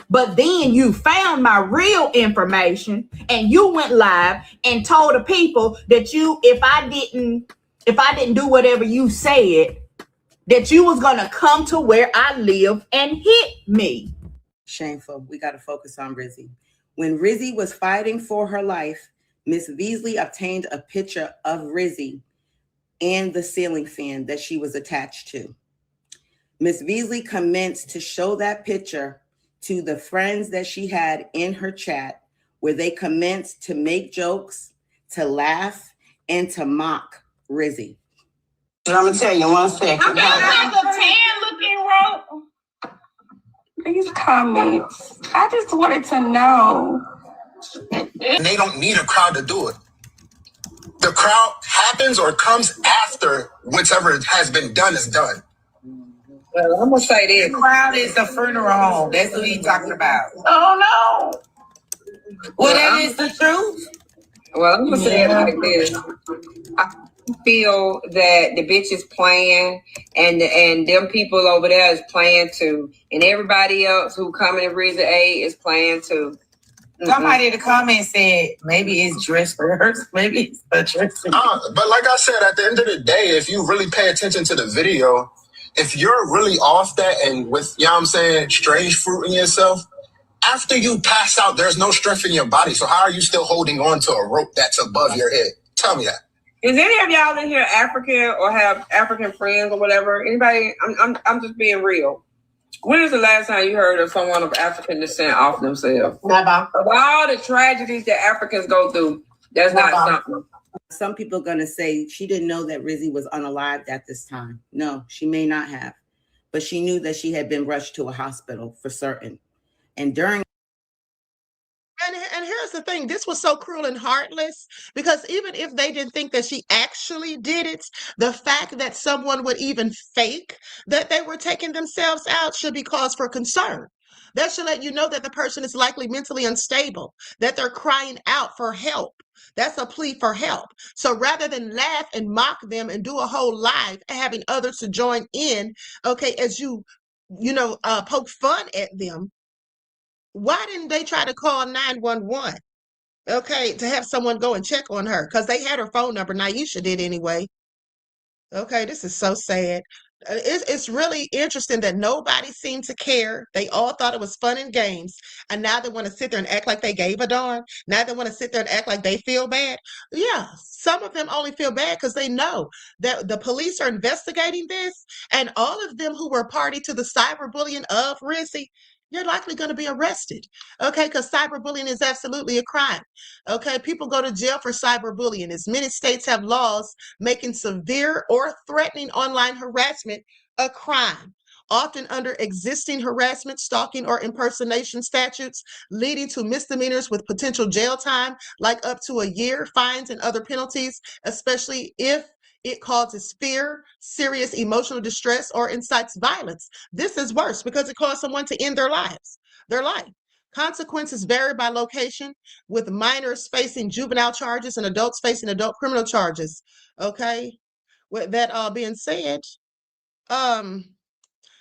But then you found my real information and you went live and told the people that if I didn't do whatever you said, that you was going to come to where I live and hit me. Shameful. We got to focus on Rizi. When Rizi was fighting for her life, Miss Beasley obtained a picture of Rizi and the ceiling fan that she was attached to. Miss Beasley commenced to show that picture to the friends that she had in her chat, where they commenced to make jokes, to laugh, and to mock Rizi. And I'm gonna tell you one second. I'm gonna have a tan looking rope. These comments. I just wanted to know. They don't need a crowd to do it. The crowd happens or comes after whichever has been done is done. Well, I'm gonna say this. The crowd is the funeral home. That's what he's talking about. Oh no. Well, that is the truth. Well, I'm gonna say it like this. I feel that the bitch is playing, and them people over there is playing too, and everybody else who coming to Rizi A is playing too. Somebody in the comments said maybe it's dress rehearsal, maybe it's a dress. But like I said, at the end of the day, if you really pay attention to the video, if you're really off that and with, you know what I'm saying, strange fruit in yourself, after you pass out, there's no strength in your body. So how are you still holding on to a rope that's above your head? Tell me that. Is any of y'all in here African or have African friends or whatever? Anybody? I'm just being real. When is the last time you heard of someone of African descent off themselves? Never. Of all the tragedies that Africans go through, that's not something. Some people are going to say she didn't know that Rizi was unalived at this time. No, she may not have. But she knew that she had been rushed to a hospital for certain. And during... And here's the thing. This was so cruel and heartless because even if they didn't think that she actually did it, the fact that someone would even fake that they were taking themselves out should be cause for concern. That should let you know that the person is likely mentally unstable, that they're crying out for help. That's a plea for help. So rather than laugh and mock them and do a whole live, having others to join in, okay, as you poke fun at them, why didn't they try to call 911? Okay, to have someone go and check on her because they had her phone number. Naisha did anyway. Okay, this is so sad. It's really interesting that nobody seemed to care. They all thought it was fun and games. And now they want to sit there and act like they gave a darn. Now they want to sit there and act like they feel bad. Yeah, some of them only feel bad because they know that the police are investigating this. And all of them who were party to the cyberbullying of Rizi, you're likely going to be arrested. Okay, because cyberbullying is absolutely a crime. Okay, people go to jail for cyberbullying. As many states have laws making severe or threatening online harassment a crime, often under existing harassment, stalking, or impersonation statutes, leading to misdemeanors with potential jail time, like up to a year, fines, and other penalties, especially if it causes fear, serious emotional distress, or incites violence. This is worse because it caused someone to end their life. Consequences vary by location, with minors facing juvenile charges and adults facing adult criminal charges. Okay, with that all being said,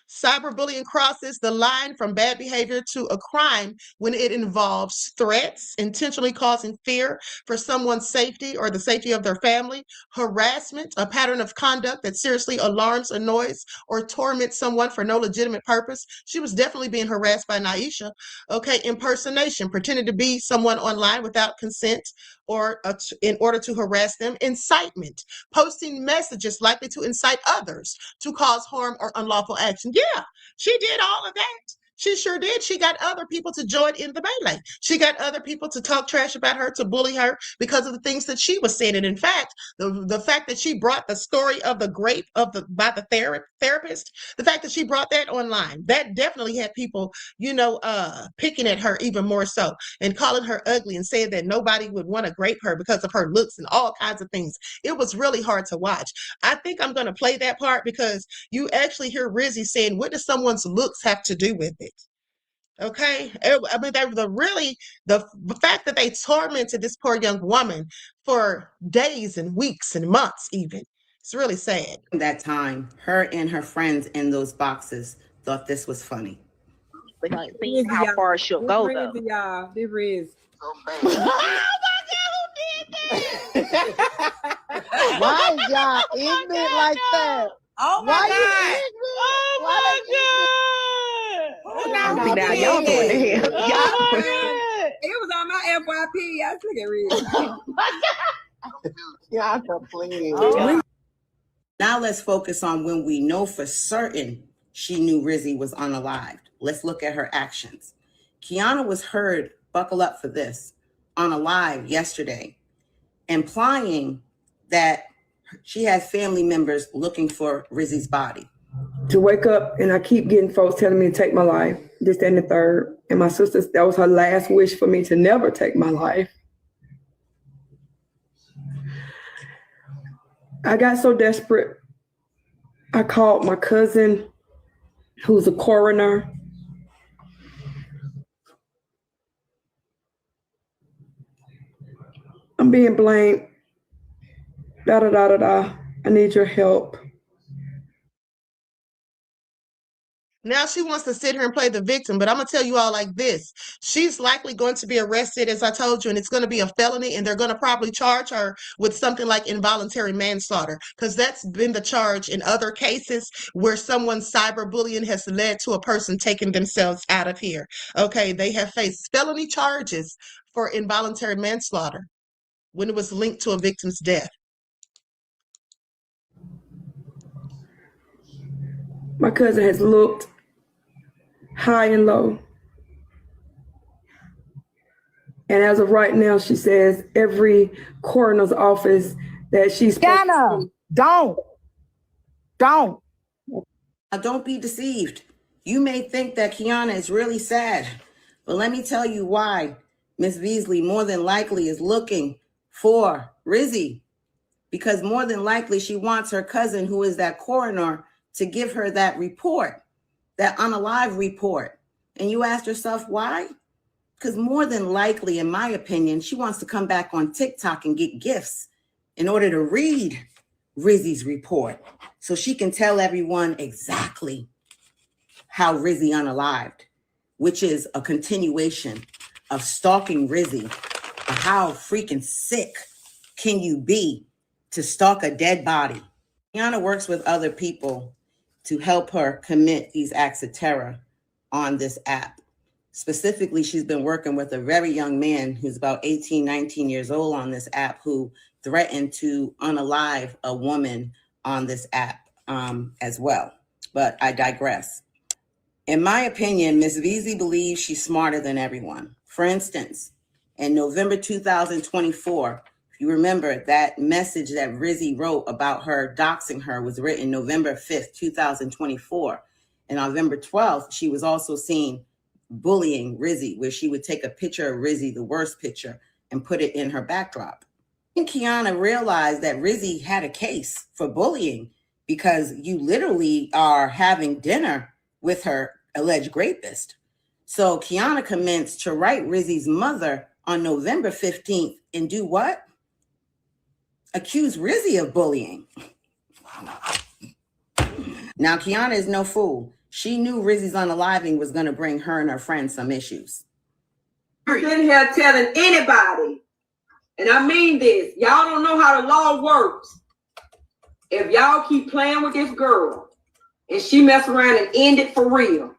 cyberbullying crosses the line from bad behavior to a crime when it involves threats, intentionally causing fear for someone's safety or the safety of their family, harassment, a pattern of conduct that seriously alarms, annoys, or torments someone for no legitimate purpose. She was definitely being harassed by Naisha. Okay, impersonation, pretending to be someone online without consent or in order to harass them. Incitement, posting messages likely to incite others to cause harm or unlawful action. Yeah, she did all of that. She sure did. She got other people to join in the melee. She got other people to talk trash about her, to bully her because of the things that she was saying. And in fact, the fact that she brought the story of the grape by the therapist, the fact that she brought that online, that definitely had people, picking at her even more so and calling her ugly and saying that nobody would want to grape her because of her looks and all kinds of things. It was really hard to watch. I think I'm going to play that part because you actually hear Rizi saying, what does someone's looks have to do with it? Okay, I mean, the fact that they tormented this poor young woman for days and weeks and months, even, it's really sad. That time, her and her friends in those boxes thought this was funny. We're gonna see how far she'll go, though. Y'all, this Riz. Oh my God, who did that? Why is y'all ignorant like that? Oh my Why God! you ignorant? Oh my God! Now y'all going to hell. It was on my FYP. I look at Riz. Y'all complaining. Now let's focus on when we know for certain she knew Rizi was unalived. Let's look at her actions. Kiana was heard, buckle up for this, on a live yesterday, implying that she had family members looking for Rizi's body. To wake up and I keep getting folks telling me to take my life, this, that, and the third. And my sister, that was her last wish for me to never take my life. I got so desperate, I called my cousin, who's a coroner. I'm being blamed. Da da da da da. I need your help. Now she wants to sit here and play the victim, but I'm going to tell you all like this. She's likely going to be arrested, as I told you, and it's going to be a felony, and they're going to probably charge her with something like involuntary manslaughter, because that's been the charge in other cases where someone's cyberbullying has led to a person taking themselves out of here. Okay, they have faced felony charges for involuntary manslaughter when it was linked to a victim's death. My cousin has looked high and low. And as of right now, she says every coroner's office that she's Kiana, don't. Now, don't be deceived. You may think that Kiana is really sad, but let me tell you why. Miss Beasley more than likely is looking for Rizi, because more than likely she wants her cousin, who is that coroner, to give her that report, that unalive report. And you asked yourself why? Because more than likely, in my opinion, she wants to come back on TikTok and get gifts in order to read Rizi's report so she can tell everyone exactly how Rizi unalived, which is a continuation of stalking Rizi. How freaking sick can you be to stalk a dead body? Kiana works with other people to help her commit these acts of terror on this app. Specifically, she's been working with a very young man who's about 18, 19 years old on this app, who threatened to unalive a woman on this app as well. But I digress. In my opinion, Ms. Veazey believes she's smarter than everyone. For instance, in November 2024, if you remember, that message that Rizi wrote about her doxing her was written November 5th, 2024. And November 12th, she was also seen bullying Rizi, where she would take a picture of Rizi, the worst picture, and put it in her backdrop. And Kiana realized that Rizi had a case for bullying because you literally are having dinner with her alleged rapist. So Kiana commenced to write Rizi's mother on November 15th and do what? Accuse Rizi of bullying. Now, Kiana is no fool. She knew Rizi's unaliving was going to bring her and her friends some issues. You're in here telling anybody, and I mean this, y'all don't know how the law works. If y'all keep playing with this girl and she mess around and end it for real,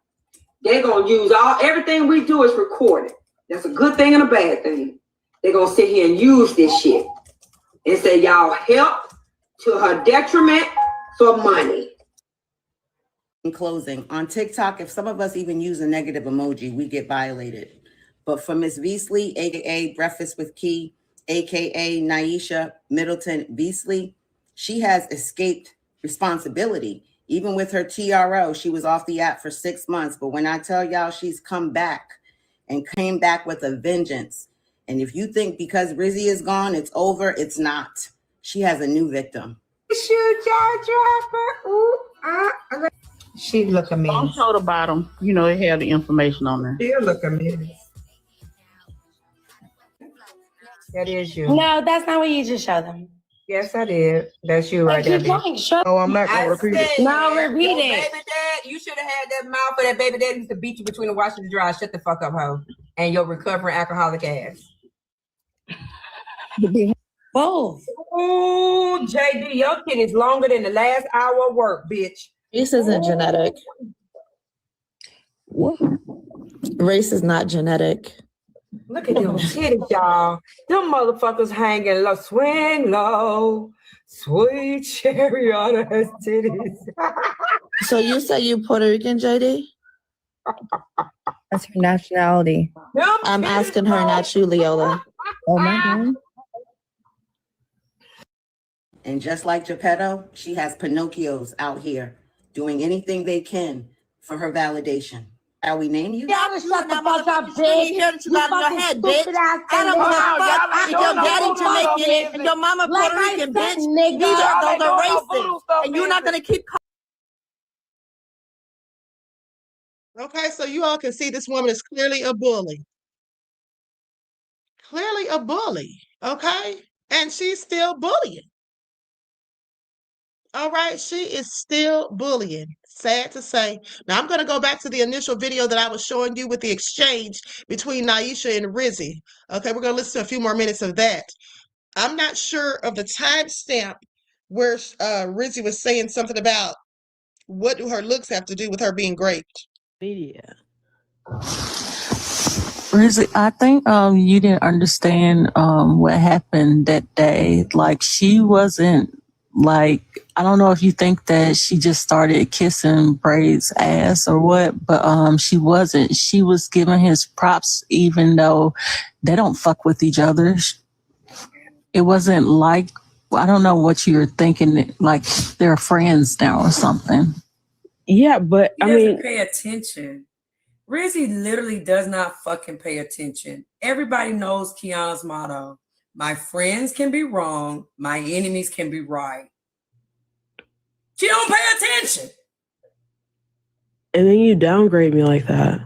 they're going to use everything we do is recorded. That's a good thing and a bad thing. They're going to sit here and use this shit and say y'all help to her detriment for money. In closing, on TikTok, if some of us even use a negative emoji, we get violated. But for Miss Beasley, aka Breakfast with Key, aka Naisha Middleton Beasley, she has escaped responsibility. Even with her TRO, she was off the app for 6 months. But when I tell y'all she's come back and came back with a vengeance. And if you think because Rizi is gone, it's over, it's not. She has a new victim. Shoot, She look a mess. Don't show the bottom. You know, it had the information on there. She look a mess. That is you. No, that's not what you just showed them. Yes, I did. That's you right there. Oh, I'm not gonna repeat it. No, repeat it. Baby dad, you should have had that mouth for that baby dad used to beat you between the wash and the dry. Shut the fuck up, hoe. And your recovering alcoholic ass. Both. Ooh, JD, your kid is longer than the last hour of work, bitch. Race isn't genetic. What? Race is not genetic. Look at them titties, y'all. Them motherfuckers hanging low, swing low. Sweet cherry on her titties. So you say you Puerto Rican, JD? That's her nationality. I'm asking her, not you, Leola. Oh my God. And just like Geppetto, she has Pinocchios out here doing anything they can for her validation. How we name you? Y'all just shut the fuck up, bitch. You got in your head, bitch. I don't give a fuck if your daddy Jamaican and your mama Puerto Rican, bitch. Those are racist. And you're not gonna keep Okay, so you all can see this woman is clearly a bully. Clearly a bully, okay? And she's still bullying. All right, she is still bullying. Sad to say. Now, I'm going to go back to the initial video that I was showing you with the exchange between Naisha and Rizi. Okay, we're going to listen to a few more minutes of that. I'm not sure of the timestamp where Rizi was saying something about what do her looks have to do with her being raped. Media. Rizi, I think you didn't understand what happened that day. Like, she wasn't like, I don't know if you think that she just started kissing Braid's ass or what, but she wasn't. She was giving his props even though they don't fuck with each other. It wasn't like, I don't know what you're thinking, like they're friends now or something. Yeah, but I mean, pay attention. Rizi literally does not fucking pay attention. Everybody knows Kiana's motto. My friends can be wrong. My enemies can be right. She don't pay attention. And then you downgrade me like that.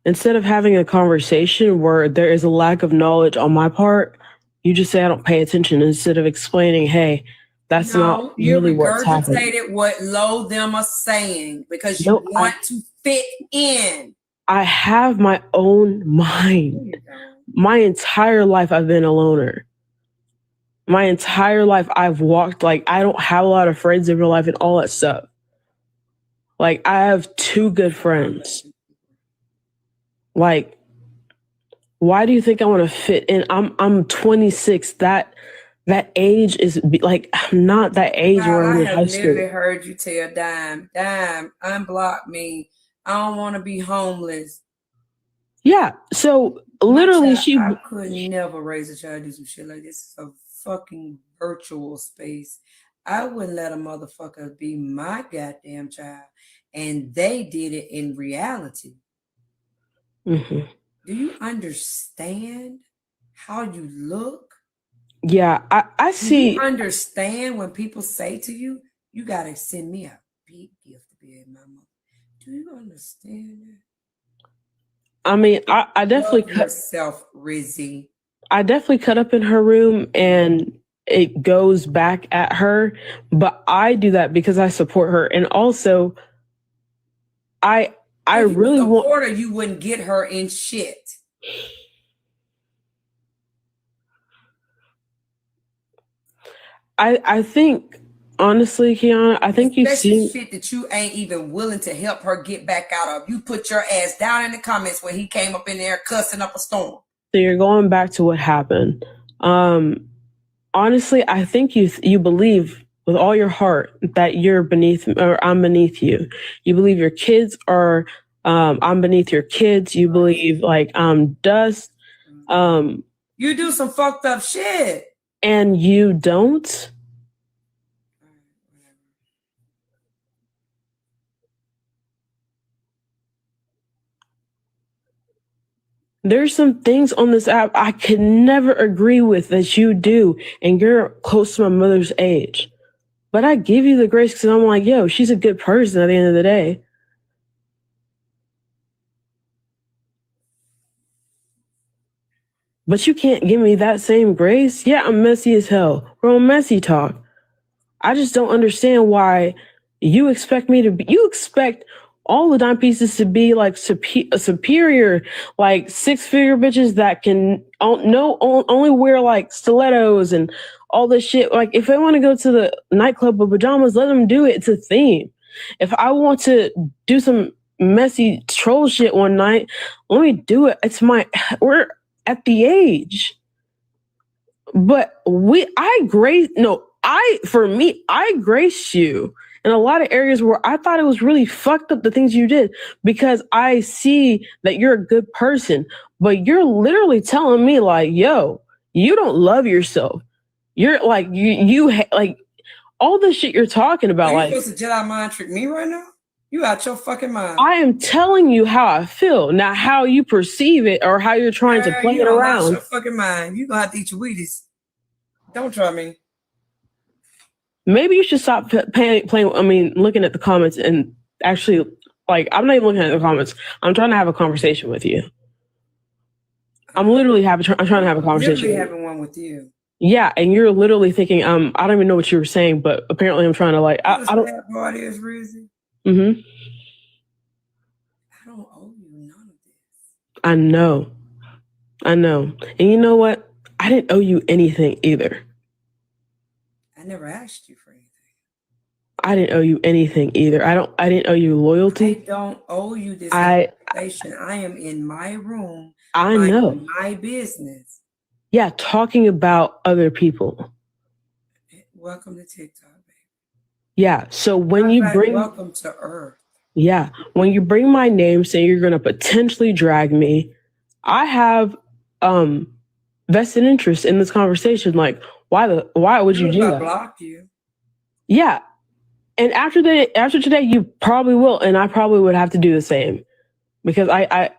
Instead of having a conversation where there is a lack of knowledge on my part, you just say I don't pay attention instead of explaining, hey, that's not really what's happening. You regurgitated what low them are saying because you want to fit in. I have my own mind. My entire life I've been a loner. My entire life I've walked, like, I don't have a lot of friends in real life and all that stuff. Like, I have 2 good friends. Like, why do you think I want to fit in? I'm 26. That age is like, I'm not that age where I'm in high school. I have literally heard you tell Dime, unblock me. I don't want to be homeless. Yeah. So literally, I could never raise a child do some shit like this. It's a fucking virtual space. I wouldn't let a motherfucker be my goddamn child, and they did it in reality. Mm-hmm. Do you understand how you look? Yeah, I see. Do you understand when people say to you, you got to send me a big gift to be in my mother? Do you understand that? I mean, I definitely cut yourself, Rizi. I definitely cut up in her room and it goes back at her, but I do that because I support her, and also I really want her. You wouldn't get her in shit. I think, honestly, Kiana, I think you've seen shit that you ain't even willing to help her get back out of. You put your ass down in the comments when he came up in there cussing up a storm. So you're going back to what happened. Honestly, I think you believe with all your heart that you're beneath, or I'm beneath you. You believe your kids are, I'm beneath your kids. You believe like I'm dust. You do some fucked up shit. And you don't? There's some things on this app I could never agree with that you do, and you're close to my mother's age. But I give you the grace because I'm like, yo, she's a good person at the end of the day. But you can't give me that same grace. Yeah, I'm messy as hell. We're on messy talk. I just don't understand why you expect me to be, you expect all the dime pieces to be like superior, like 6-figure bitches that can only wear like stilettos and all this shit. Like, if I want to go to the nightclub with pajamas, let them do it. It's a theme. If I want to do some messy troll shit one night, let me do it. We're at the age. But I grace you in a lot of areas where I thought it was really fucked up, the things you did, because I see that you're a good person, but you're literally telling me like, yo, you don't love yourself. You're like, you like all the shit you're talking about. Are you supposed to Jedi mind trick me right now? You out your fucking mind. I am telling you how I feel, not how you perceive it or how you're trying to play it around. Out your fucking mind. You gonna have to eat your Wheaties. Don't try me. Maybe you should stop looking at the comments and actually, like, I'm not even looking at the comments. I'm trying to have a conversation with you. I'm trying to have a conversation. Literally having one with you. Yeah, and you're literally thinking, I don't even know what you were saying, but apparently I'm trying to like, I don't. What is Rizi? Mm-hmm. I don't owe you none of this. I know. And you know what? I didn't owe you anything either. I never asked you for anything. I didn't owe you anything either. I didn't owe you loyalty. I don't owe you this conversation. I am in my room. I know. My business. Yeah, talking about other people. Welcome to TikTok, baby. Yeah, so when welcome to Earth. Yeah, when you bring my name saying you're going to potentially drag me, I have vested interest in this conversation. Like, why would you do that? Block you. Yeah. And after today, you probably will, and I probably would have to do the same. because I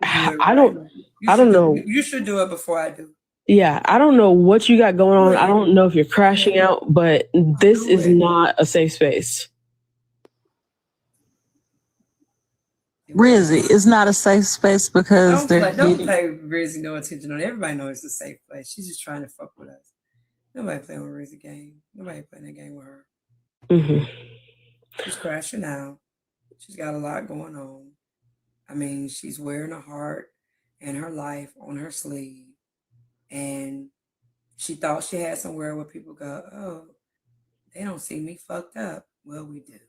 don't know. You should do it before I do. Yeah, I don't know what you got going on. I don't know if you're crashing out, but this is not a safe space. Rizi, it's not a safe space because don't pay Rizi no attention on it. Everybody knows it's a safe place. She's just trying to fuck with us. Nobody playing with Rizi game. Nobody playing that game with her. Mm-hmm. She's crashing out. She's got a lot going on. I mean, she's wearing her heart and her life on her sleeve. And she thought she had somewhere where people go, oh, they don't see me fucked up. Well, we do.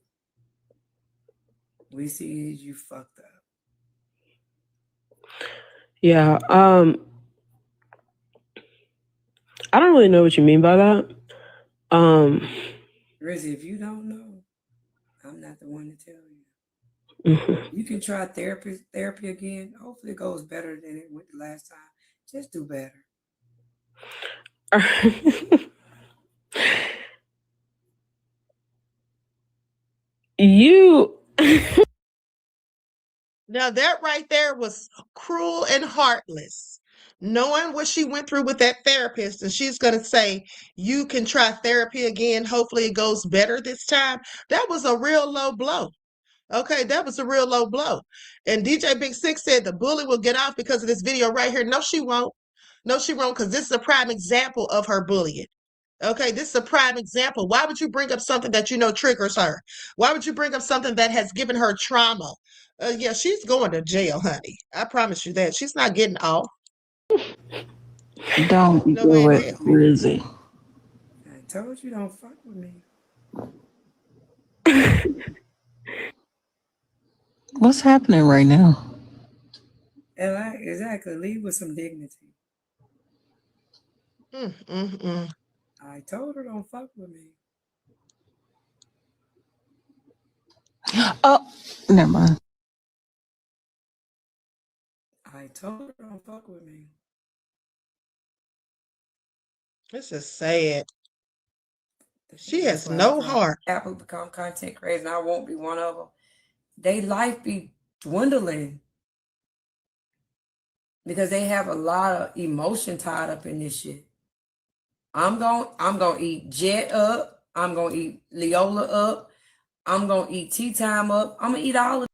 We see you fucked up. Yeah. I don't really know what you mean by that. Rizi, if you don't know, I'm not the one to tell you. Mm-hmm. You can try therapy again. Hopefully it goes better than it went the last time. Just do better. You Now that right there was cruel and heartless. Knowing what she went through with that therapist, and she's going to say, you can try therapy again. Hopefully it goes better this time. That was a real low blow. Okay, that was a real low blow. And DJ Big Six said the bully will get off because of this video right here. No, she won't. No, she won't, because this is a prime example of her bullying. Okay, this is a prime example. Why would you bring up something that you know triggers her? Why would you bring up something that has given her trauma? Yeah, she's going to jail, honey. I promise you that. She's not getting off. Don't No do way in it, hell. Rizi. I told you don't fuck with me. What's happening right now? Exactly. Leave with some dignity. I told her don't fuck with me. Oh, never mind. I told her don't fuck with me. This is sad. She has no heart. Apple become content creators, and I won't be one of them. They life be dwindling because they have a lot of emotion tied up in this shit. I'm gonna eat Jet up. I'm gonna eat Leola up. I'm gonna eat Tea Time up. I'm gonna eat all of.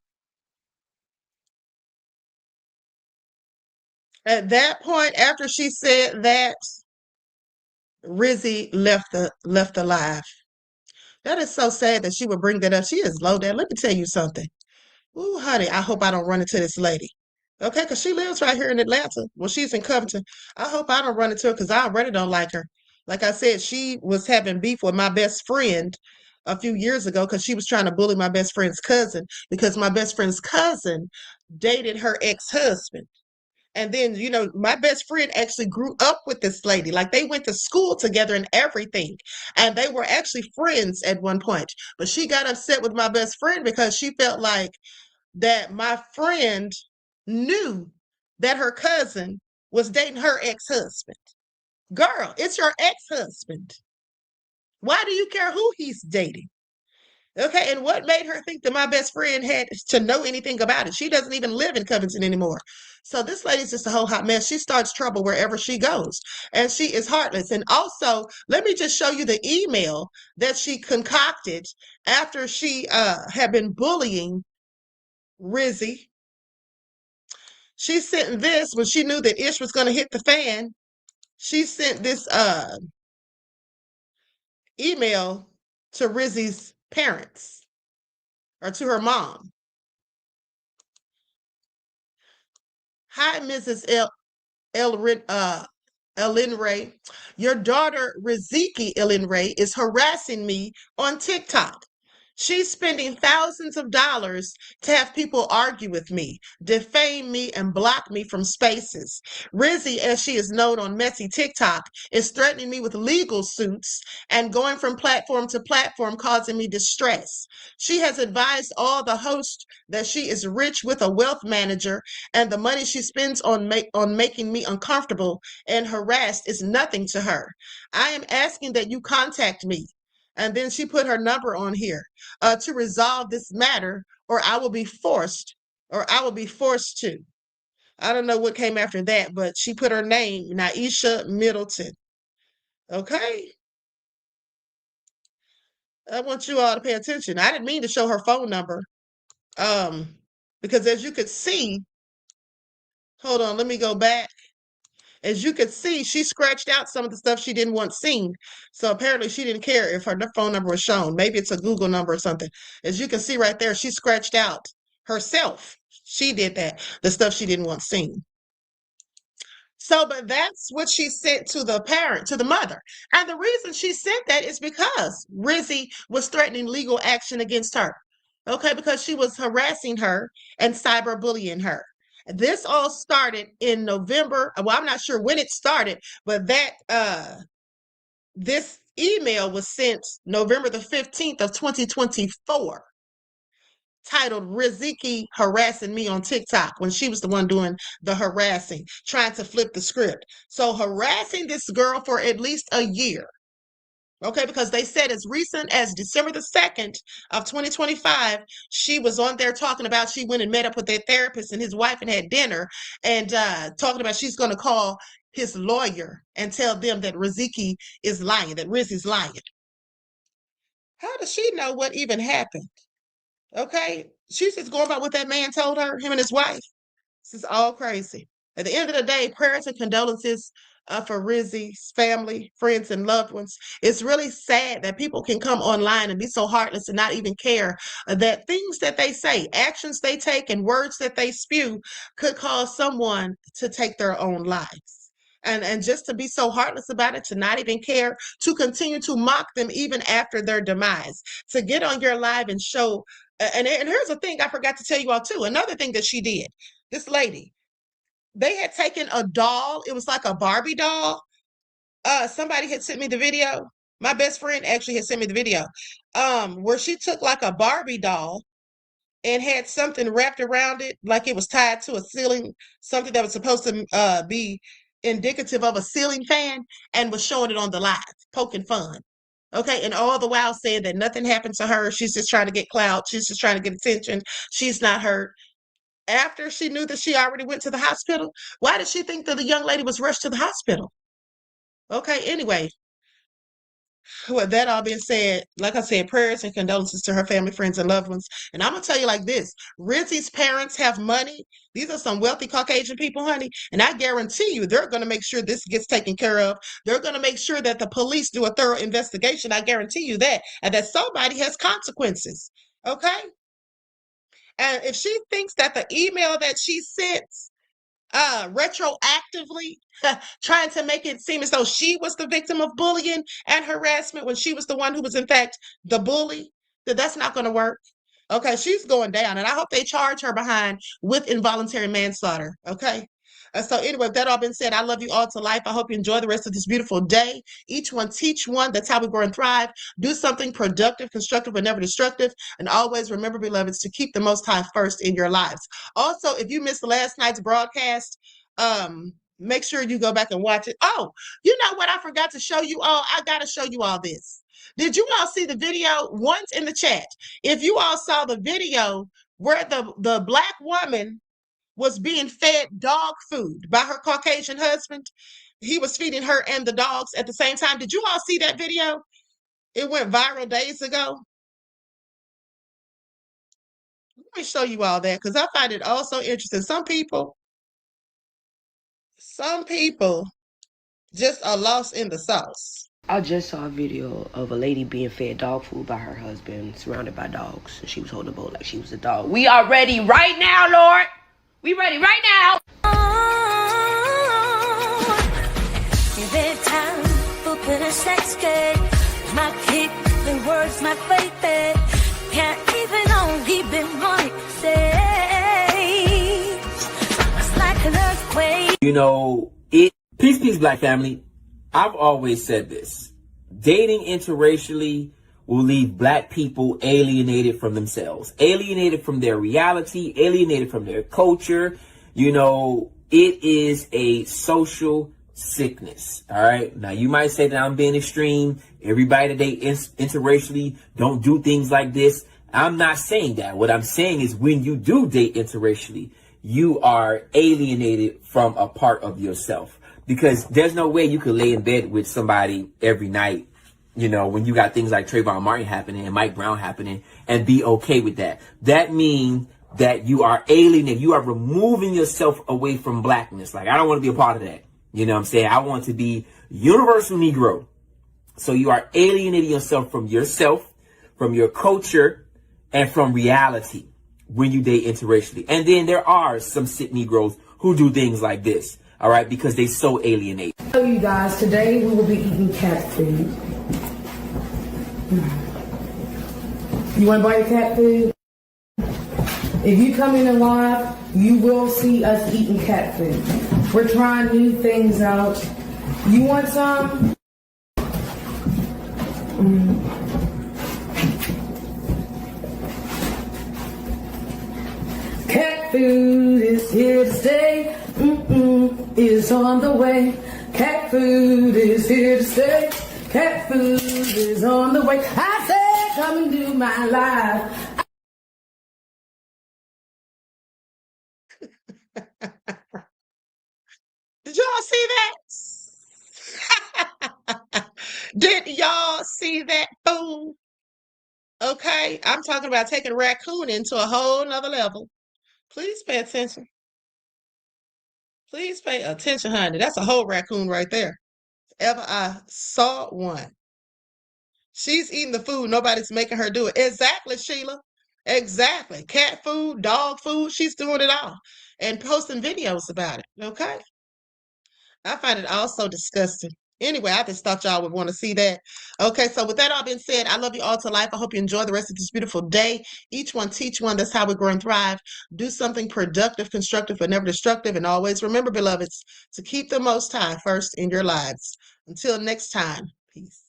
At that point, after she said that, Rizi left the live. That is so sad that she would bring that up. She is low down. Let me tell you something. Ooh, honey, I hope I don't run into this lady. Okay, because she lives right here in Atlanta. Well, she's in Covington. I hope I don't run into her because I already don't like her. Like I said, she was having beef with my best friend a few years ago because she was trying to bully my best friend's cousin because my best friend's cousin dated her ex-husband. And then, you know, my best friend actually grew up with this lady. Like they went to school together and everything. And they were actually friends at one point. But she got upset with my best friend because she felt like that my friend knew that her cousin was dating her ex-husband. Girl, it's your ex-husband. Why do you care who he's dating? Okay, and what made her think that my best friend had to know anything about it? She doesn't even live in Covington anymore. So this lady's just a whole hot mess. She starts trouble wherever she goes, and she is heartless. And also, let me just show you the email that she concocted after she had been bullying Rizi. She sent this when she knew that Ish was going to hit the fan. She sent this email to Rizi's parents or to her mom. Hi, Mrs. ILenre. Your daughter, Rizi ILenre, is harassing me on TikTok. She's spending thousands of dollars to have people argue with me, defame me, and block me from spaces. Rizi, as she is known on messy TikTok, is threatening me with legal suits and going from platform to platform, causing me distress. She has advised all the hosts that she is rich with a wealth manager, and the money she spends on making me uncomfortable and harassed is nothing to her. I am asking that you contact me. And then she put her number on here to resolve this matter, or I will be forced or I will be forced to. I don't know what came after that, but she put her name, Naisha Middleton. Okay? I want you all to pay attention. I didn't mean to show her phone number. Because as you could see, hold on, let me go back. As you could see, she scratched out some of the stuff she didn't want seen. So apparently she didn't care if her phone number was shown. Maybe it's a Google number or something. As you can see right there, she scratched out herself. She did that, the stuff she didn't want seen. So, but that's what she sent to the parent, to the mother. And the reason she sent that is because Rizi was threatening legal action against her. Okay, because she was harassing her and cyberbullying her. This all started in November. Well, I'm not sure when it started, but this email was sent November the 15th of 2024. Titled Riziki harassing me on TikTok, when she was the one doing the harassing, trying to flip the script. So harassing this girl for at least a year. Okay, because they said as recent as December the 2nd of 2025, she was on there talking about she went and met up with their therapist and his wife and had dinner, and talking about she's going to call his lawyer and tell them that Riziki is lying, that Riz is lying. How does she know what even happened? Okay, she's just going by what that man told her, him and his wife. This is all crazy. At the end of the day, prayers and condolences for Rizi's family, friends, and loved ones. It's really sad that people can come online and be so heartless and not even care that things that they say, actions they take, and words that they spew could cause someone to take their own lives. And just to be so heartless about it, to not even care, to continue to mock them even after their demise, to get on your live and show. And here's the thing I forgot to tell you all too. Another thing that she did, this lady, they had taken a doll. It was like a Barbie doll. Somebody had sent me the video. My best friend actually had sent me the video, where she took like a Barbie doll and had something wrapped around it, like it was tied to a ceiling, something that was supposed to be indicative of a ceiling fan, and was showing it on the live, poking fun. Okay, and all the while saying that nothing happened to her. She's just trying to get clout. She's just trying to get attention. She's not hurt. After she knew that she already went to the hospital, why did she think that the young lady was rushed to the hospital? Okay, anyway, with that all being said, like I said, prayers and condolences to her family, friends, and loved ones. And I'm going to tell you like this. Rizi's parents have money. These are some wealthy Caucasian people, honey. And I guarantee you they're going to make sure this gets taken care of. They're going to make sure that the police do a thorough investigation. I guarantee you that. And that somebody has consequences. Okay? And if she thinks that the email that she sent retroactively trying to make it seem as though she was the victim of bullying and harassment when she was the one who was in fact the bully, that's not going to work. Okay, she's going down, and I hope they charge her behind with involuntary manslaughter. Okay. So anyway, with that all been said, I love you all to life. I hope you enjoy the rest of this beautiful day. Each one teach one. That's how we grow and thrive. Do something productive, constructive, but never destructive. And always remember, beloveds, to keep the Most High first in your lives. Also, if you missed last night's broadcast, make sure you go back and watch it. Oh, you know what? I forgot to show you all. I got to show you all this. Did you all see the video? Once in the chat, if you all saw the video where the Black woman was being fed dog food by her Caucasian husband. He was feeding her and the dogs at the same time. Did you all see that video? It went viral days ago. Let me show you all that because I find it all so interesting. Some people just are lost in the sauce. I just saw a video of a lady being fed dog food by her husband, surrounded by dogs, and she was holding a bowl like she was a dog. We are ready right now, Lord. We ready right now. Is it time for better sex game? My kick, the words, my baby. Can't even on keeping money safe. It's like an earthquake. You know, peace, Black family. I've always said this. Dating interracially will leave Black people alienated from themselves, alienated from their reality, alienated from their culture. You know, it is a social sickness. All right. Now, you might say that I'm being extreme. Everybody that dates interracially don't do things like this. I'm not saying that. What I'm saying is when you do date interracially, you are alienated from a part of yourself. Because there's no way you could lay in bed with somebody every night, you know, when you got things like Trayvon Martin happening and Mike Brown happening, and be okay with that. That means that you are alienated. You are removing yourself away from blackness. Like, I don't want to be a part of that. You know what I'm saying? I want to be universal Negro. So you are alienating yourself, from your culture, and from reality when you date interracially. And then there are some sick Negroes who do things like this, all right, because they so alienate. So you guys, today we will be eating cat food. You want to buy your cat food? If you come in live, you will see us eating cat food. We're trying new things out. You want some? Cat food is here to stay. Is on the way. Cat food is here to stay. Cat food is on the way. I said, come and do my life. Did y'all see that? Did y'all see that, fool? Okay, I'm talking about taking raccoon into a whole nother level. Please pay attention. Please pay attention, honey. That's a whole raccoon right there. If ever I saw one. She's eating the food. Nobody's making her do it. Exactly, Sheila. Exactly. Cat food, dog food. She's doing it all and posting videos about it. Okay. I find it all so disgusting. Anyway, I just thought y'all would want to see that. Okay, so with that all being said, I love you all to life. I hope you enjoy the rest of this beautiful day. Each one teach one. That's how we grow and thrive. Do something productive, constructive, but never destructive. And always remember, beloveds, to keep the Most High first in your lives. Until next time, peace.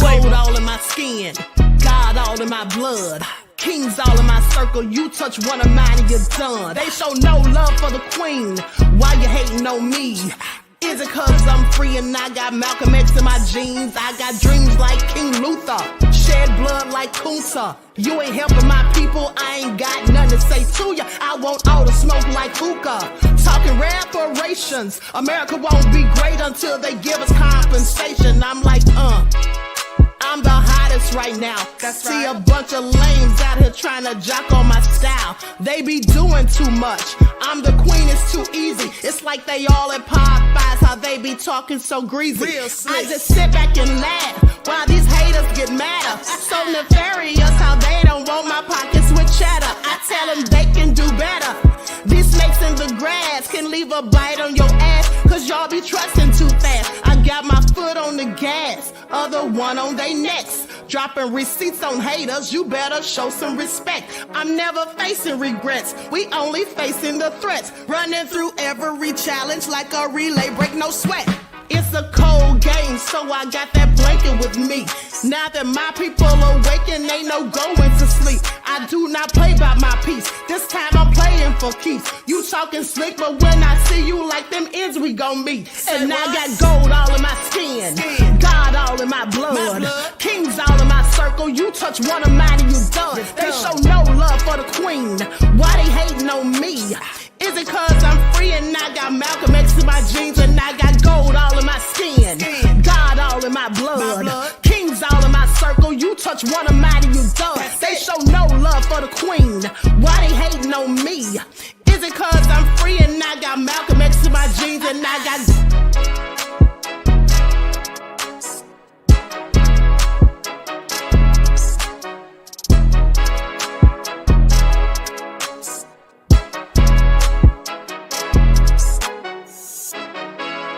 Gold all in my skin, God all in my blood, kings all in my circle. You touch one of mine and you're done. They show no love for the queen. Why you hating on me? Is it cause I'm free and I got Malcolm X in my jeans? I got dreams like King Luther, shed blood like Kunta. You ain't helping my people, I ain't got nothing to say to ya. I want all the smoke like hookah. Talking reparations, America won't be great until they give us compensation. I'm like, I'm the hottest right now. See a bunch of lames out here trying to jock on my style. They be doing too much. I'm the queen, it's too easy. It's like they all at Popeyes, how they be talking so greasy. I just sit back and laugh while these haters get madder. So nefarious how they don't want my pockets with cheddar. I tell them they can do better. These snakes in the grass can leave a bite on your ass, cause y'all be trusting too fast. I got my foot on the gas, other one on they necks. Dropping receipts on haters, you better show some respect. I'm never facing regrets, we only facing the threats. Running through every challenge like a relay, break no sweat. It's a cold game, so I got that blanket with me. Now that my people awaken, ain't no going to sleep. I do not play by my piece. This time I'm playing for keeps. You talking slick, but when I see you like them ends, we gon' meet. And I got gold all in my skin, God all in my blood, kings all in my circle. You touch one of mine and you done. They show no love for the queen. Why they hating on me? Is it cause I'm free and I got Malcolm X in my jeans and I got gold all in my skin, God all in my blood, kings all in my circle. You touch one of mine and you done. They show no love for the queen. Why they hating on me? Is it cause I'm free and I got Malcolm X in my jeans and I got